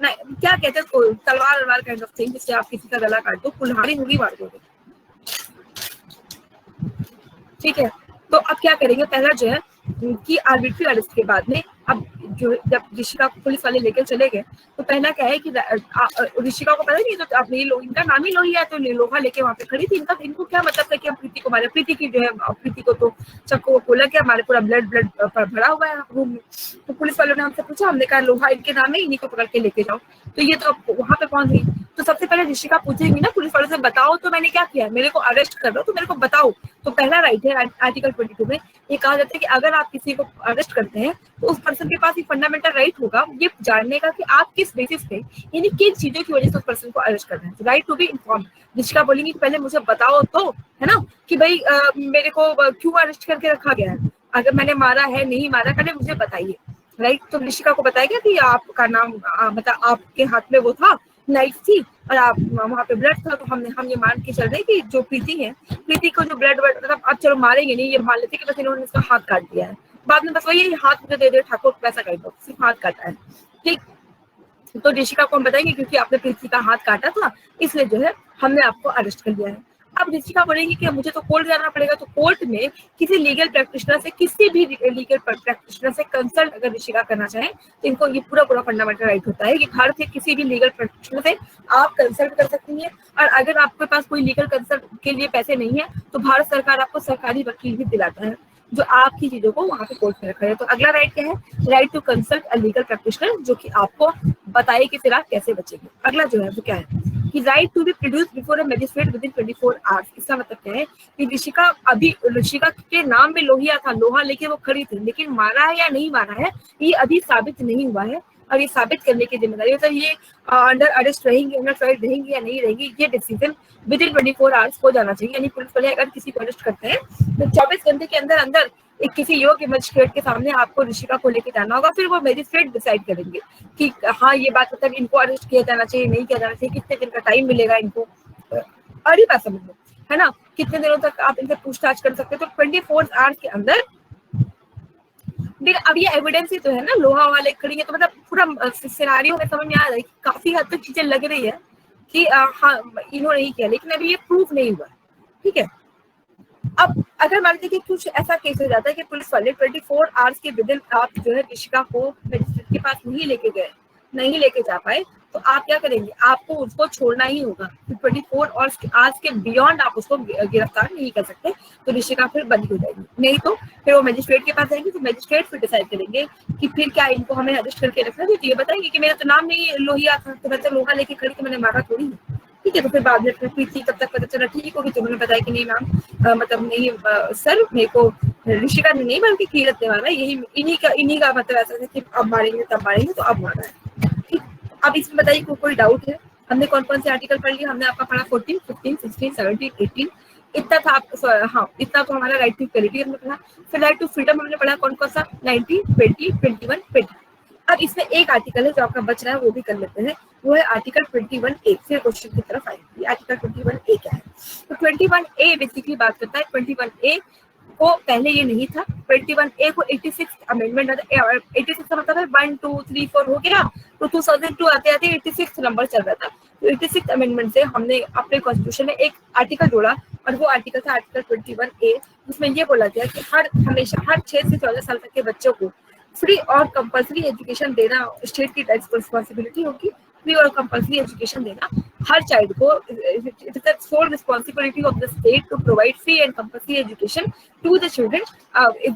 ना, क्या कहते हैं तलवार काइंड ऑफ थिंग, जिससे आप किसी का गला काट दो, कुल्हाड़ी होगी मार दोगे, ठीक है। तो अब क्या करेंगे, पहला जो है कि आर्बिट्री अरेस्ट के बाद में अब जो जब ऋषिका को पुलिस वाले लेकर चले गए, तो पहला क्या है कि ऋषिका को पता नहीं, तो अपने इनका नाम ही लोहिया है, तो लोहा लेके वहां पे खड़ी थी। इनको क्या मतलब था कि हम प्रीति को मारे, प्रीति की जो है प्रीति को तो चक्को खोला के हमारे पूरा ब्लड भरा हुआ है रूम में। तो पुलिस वालों ने हमसे पूछा, हमने कहा लोहा इनके नाम है, इन्हीं को पकड़ के लेके जाओ। तो ये तो वहां पे पहुंच गई। तो सबसे पहले ऋषिका पूछेगी ना पुलिस वालों से, बताओ तो मैंने क्या किया, मेरे को अरेस्ट कर रहे हो तो मेरे को बताओ। तो पहला राइट है आर्टिकल 22 में, ये कहा जाता है कि अगर आप किसी को अरेस्ट करते हैं तो उस पर्सन के पास एक फंडामेंटल राइट होगा ये जानने का कि आप किस बेसिस पे, यानी किन चीजों की वजह से उस पर्सन को अरेस्ट कर रहे हैं। Right to be inform. Rishika बोलेंगी पहले मुझे बताओ तो, है ना, कि भाई मेरे को क्यों अरेस्ट करके रखा गया है, अगर मैंने मारा है नहीं मारा, पहले मुझे बताइए। राइट। तो ऋषिका को बताया गया कि आपका नाम मतलब आपके हाथ में वो था, नाइफ थी, और आप वहाँ पे ब्लड था, तो हम ये मान के चल रहे कि जो प्रीति है, प्रीति को जो ब्लड मतलब आप चलो मारेंगे नहीं, ये मान लेते कि बस इन्होंने इसका हाथ काट दिया है, बाद में बस वही हाथ मुझे दे दे ठाकुर पैसा कर दो, सिर्फ हाथ काटा है, ठीक। तो ऋषिका को हम बताएंगे क्योंकि आपने प्रीति का हाथ काटा था, इसलिए जो है हमने आपको अरेस्ट कर लिया है। अब ऋषिका बोलेगी कि मुझे तो कोर्ट जाना पड़ेगा, तो कोर्ट में किसी लीगल प्रैक्टिशनर से, किसी भी लीगल प्रैक्टिशनर से कंसल्ट अगर ऋषिका करना चाहे तो इनको ये पूरा फंडामेंटल राइट होता है कि भारत के किसी भी लीगल प्रैक्टिशनर से आप कंसल्ट कर सकती हैं। और अगर आपके पास कोई लीगल कंसल्ट के लिए पैसे नहीं है तो भारत सरकार आपको सरकारी वकील भी दिलाता है जो आपकी चीजों को वहां पे कोर्ट में रखा है। तो अगला राइट क्या है, right to consult a legal practitioner, जो कि आपको बताए कि फिर आप कैसे बचेंगे। अगला जो है वो क्या है कि right to be produce before a magistrate within 24 hours. इसका मतलब क्या है कि ऋषिका के नाम में लोहिया था, लोहा लेके वो खड़ी थी, लेकिन मारा है या नहीं मारा है ये अभी साबित नहीं हुआ है, और ये साबित करने की जिम्मेदारी मतलब ये अंडर अरेस्ट रहेंगे, अंडर ट्रायल रहेंगे या नहीं रहेंगे, ये डिसीजन विद इन 24 आवर्स हो जाना चाहिए। यानी पुलिस वाले अगर किसी को अरेस्ट करते हैं तो 24 घंटे के अंदर अंदर एक किसी योग्य मजिस्ट्रेट के सामने आपको ऋषिका को लेके जाना होगा, फिर वो मजिस्ट्रेट डिसाइड करेंगे कि हाँ ये बात मतलब इनको अरेस्ट किया जाना चाहिए, नहीं किया जाना चाहिए, कितने दिन का टाइम मिलेगा इनको, और ही बात समझ लो, है ना, कितने दिनों तक आप इनसे पूछताछ कर सकते हो। तो 24 आवर्स के अंदर अब ये एविडेंस ही तो है ना, लोहा वाले खड़ी है, तो मतलब पूरा सिनेरियो में समझ में आ रहा है कि काफी हद तक चीजें लग रही है कि हाँ इन्होंने नहीं किया, लेकिन अभी ये प्रूफ नहीं हुआ, ठीक है। अब अगर मान लीजिए कि कुछ ऐसा केस हो जाता है कि पुलिस वाले 24 आवर्स के विदिन आप जो है ऋषिका को मजिस्ट्रेट के पास नहीं लेके जा पाए, तो आप क्या करेंगे, आपको उसको छोड़ना ही होगा। तो 24 आवर्स के बियॉन्ड आप उसको गिरफ्तार नहीं कर सकते, तो ऋषिका फिर बंदी हो जाएगी। नहीं तो फिर वो मजिस्ट्रेट के पास जाएंगे, तो मजिस्ट्रेट फिर डिसाइड करेंगे कि फिर क्या इनको हमें अरेस्ट करके रखना है। तो ये बताएंगे कि मेरा तो नाम नहीं लोहिया था, तो मैं तो लोहा लेके खड़ी, तो मैंने मारा थोड़ी है, ठीक है। तो फिर बाद में प्रीति तब तक पता चला ठीक होगी, तो उन्होंने बताया कि नहीं मैम मतलब नहीं सर मेरे को ऋषिका ने नहीं बल्कि कीरत ने मारा, यही इन्हीं का मतलब ऐसा था कि अब मारेंगे तब मारेंगे, तो अब मारा है, ठीक। अब इसमें बताइए कोई डाउट है, हमने कौन कौन से आर्टिकल पढ़ लिया, हमने आपका पढ़ा 14, 15, 16, 17, 18, इतना था आप, हाँ इतना तो हमारा राइट टू इक्वलिटी हमने पढ़ा। फिर राइट टू फ्रीडम हमने पढ़ा कौन कौन सा, 19, 20, 21, 20। अब इसमें एक आर्टिकल है जो आपका बच रहा है, वो भी कर लेते हैं, वो है आर्टिकल 21A। फिर क्वेश्चन की तरफ आएंगे, आर्टिकल 21A क्या है। तो 21A बेसिकली बात करता है, 21A को पहले ये नहीं था, 21A को 86 अमेंडमेंट, 86 का मतलब है 1, 2, 3, 4 हो गया, तो 2002 आते आते 86 नंबर चल रहा था। तो 86 अमेंडमेंट से हमने अपने कॉन्स्टिट्यूशन में एक आर्टिकल जोड़ा, और वो आर्टिकल था आर्टिकल 21A, जिसमें ये बोला गया कि हमेशा हर 6 से 14 साल तक के बच्चों को फ्री और कंपल्सरी एजुकेशन देना स्टेट की रिस्पॉन्सिबिलिटी होगी। फ्री और कंपल्सरी एजुकेशन देना हर चाइल्ड को, it is the sole responsibility of the state to provide free and compulsory education to the children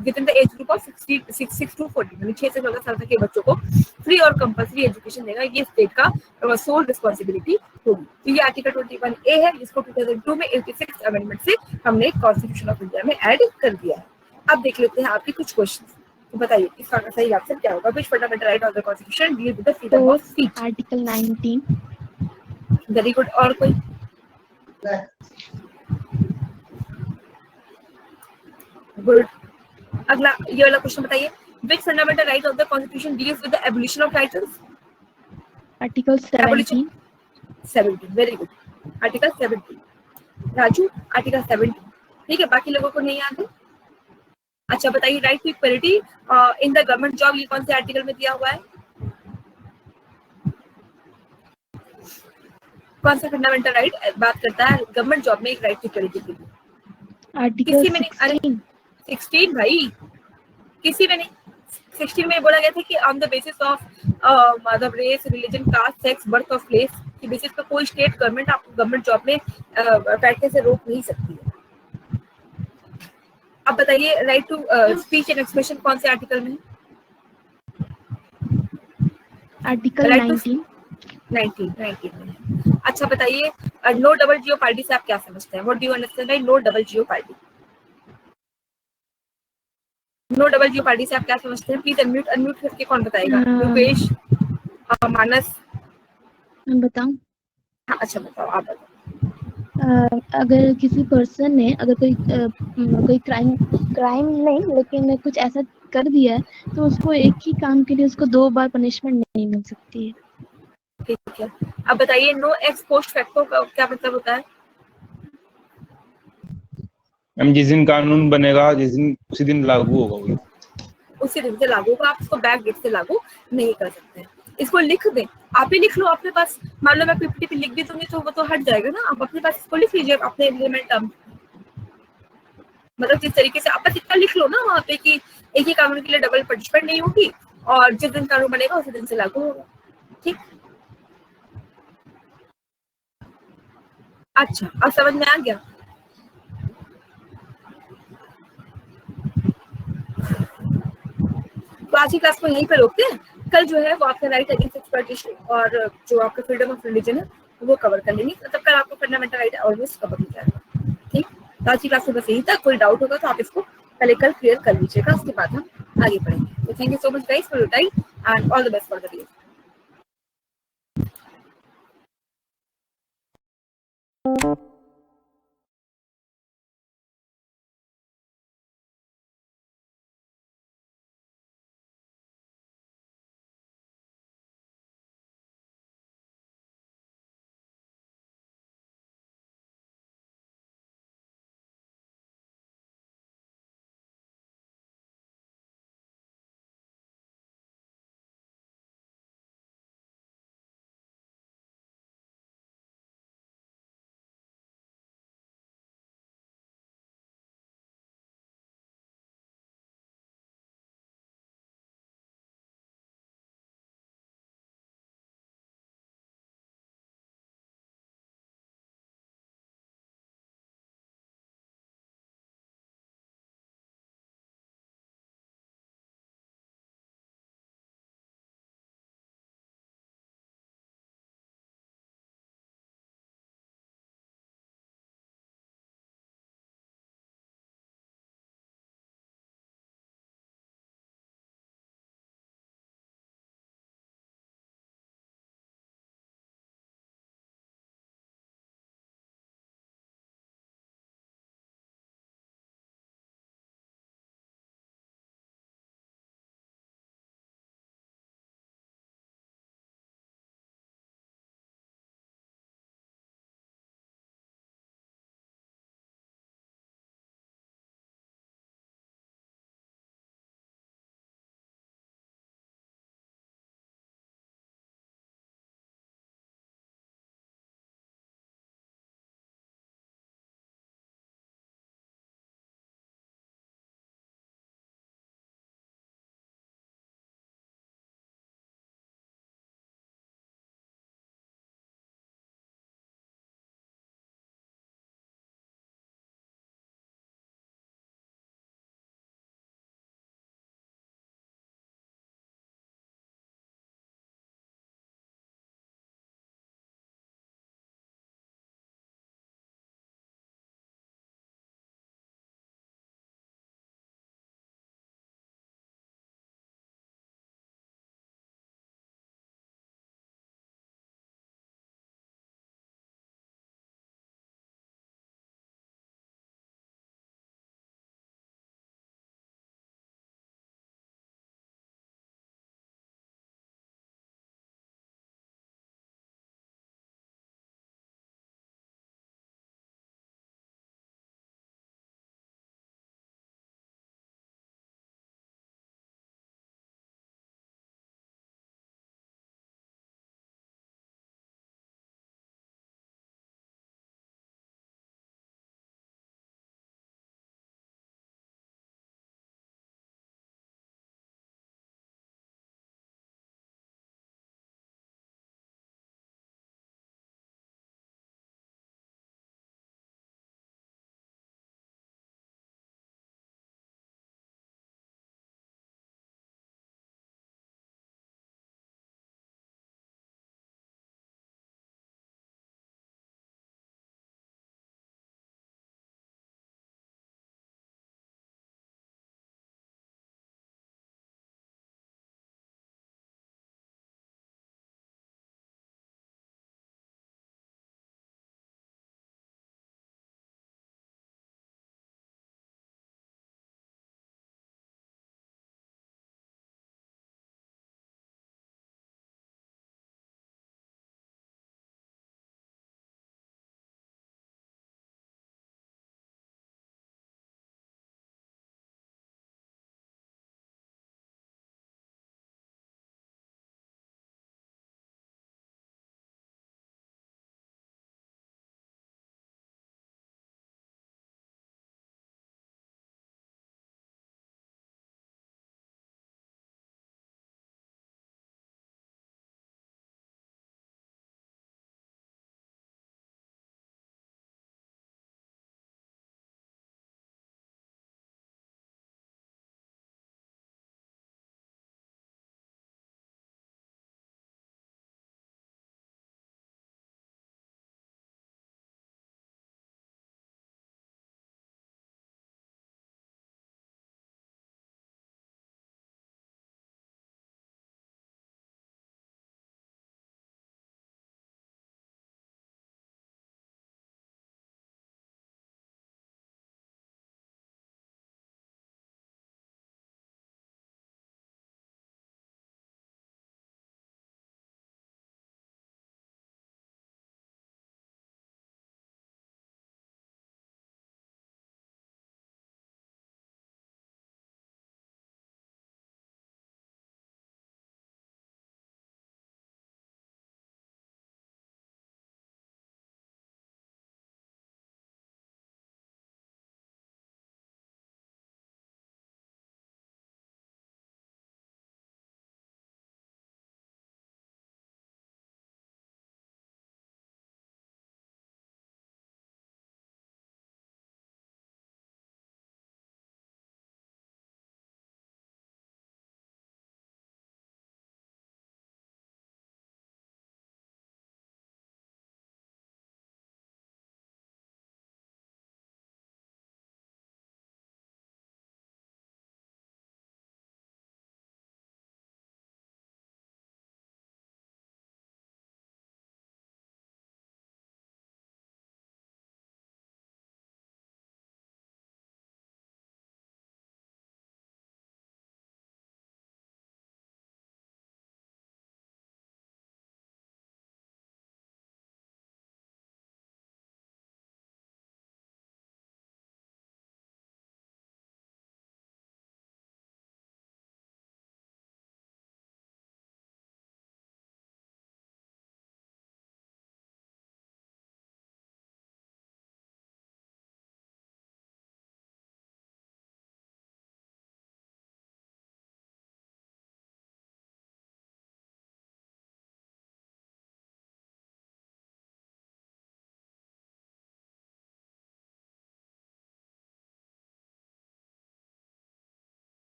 within the age group of 6 to 14, यानी 6 से 14 साल तक के बच्चों को फ्री और कंपल्सरी एजुकेशन देना ये स्टेट का सोल रिस्पॉन्सिबिलिटी होगी। तो ये आर्टिकल 21A है, जिसको 2002 में 86 अमेंडमेंट से हमने कॉन्स्टिट्यूशन ऑफ इंडिया में ऐड कर दिया है। अब देख लेते हैं आपके कुछ क्वेश्चन, तो बताइए इसका सही आंसर क्या होगा। Which fundamental right of the constitution deal with the freedom of speech. Article 19। Very good. और कोई, गुड। अगला ये वाला क्वेश्चन बताइए, which fundamental right of the constitution deals with the abolition of titles. Article 17। 17, very good, article 17। Raju article 17, ठीक है, बाकी लोगों को नहीं याद है। अच्छा बताइए, right to equality in the government job, ये कौन से आर्टिकल में दिया हुआ है, कौन सा फंडामेंटल राइट बात करता है गवर्नमेंट जॉब में एक राइट टू इक्वलिटी के लिए। आर्टिकल 16 भाई, किसी में नहीं। 16 में बोला गया था कि ऑन द बेसिस ऑफ मतलब race, religion, caste, sex, birth of place की बेसिस पे कोई स्टेट गवर्नमेंट आपको गवर्नमेंट जॉब में बैठने से रोक नहीं सकती है। अब बताइए, right to speech and expression कौन से आर्टिकल में? आर्टिकल 19 में। अच्छा बताइए, नो डबल जीओ पार्टी से आप क्या समझते हैं? What do you understand by no double jeopardy? No double jeopardy से आप क्या समझते हैं? प्लीज अनम्यूट करके कौन बताएगा? रुपेश, मानस, मैं बताऊं? हाँ अच्छा बताओ, आप बताओ। अगर किसी पर्सन ने अगर कोई क्राइम नहीं, लेकिन कुछ ऐसा कर दिया है तो उसको एक ही काम के लिए उसको 2 बार पनिशमेंट नहीं मिल सकती है। ठीक है, अब बताइए नो एक्स पोस्ट फैक्टो का क्या मतलब होता है? मैम जिस दिन कानून बनेगा जिस दिन उसी दिन लागू होगा वो। उसी दिन से लागू होगा, आप इसको बैक डेट से लागू नहीं कर सकते हैं। इसको लिख दें, आप ही लिख लो अपने पास, मान लो मैं पीपीटी पे लिख भी दूंगी तो वो तो हट जाएगा ना, आप अपने पास इसको लिख लीजिए अपने इम्प्लीमेंट टर्म, मतलब जिस तरीके से आप बस इतना लिख लो ना वहाँ पे कि एक ही कानून के लिए डबल पनिशमेंट नहीं होगी और जिस दिन कानून बनेगा उसी दिन से लागू होगा। ठीक, अच्छा अब समझ में आ गया। तो आज की क्लास को यहीं पे रोकते हैं, कल जो है वो आपका राइट अगेंस्ट एक्सप्लॉयटेशन और जो आपका फ्रीडम ऑफ रिलीजन है वो कवर कर लेंगे, तब कल आपको फंडामेंटल राइट ऑलवेज कवर हो जाएगा। ठीक, तो आज की क्लास में बस यही तक, कोई डाउट होगा तो आप इसको पहले कल क्लियर कर लीजिएगा, उसके बाद हम आगे बढ़ेंगे। तो thank you so much guys for your time and all the best for the day.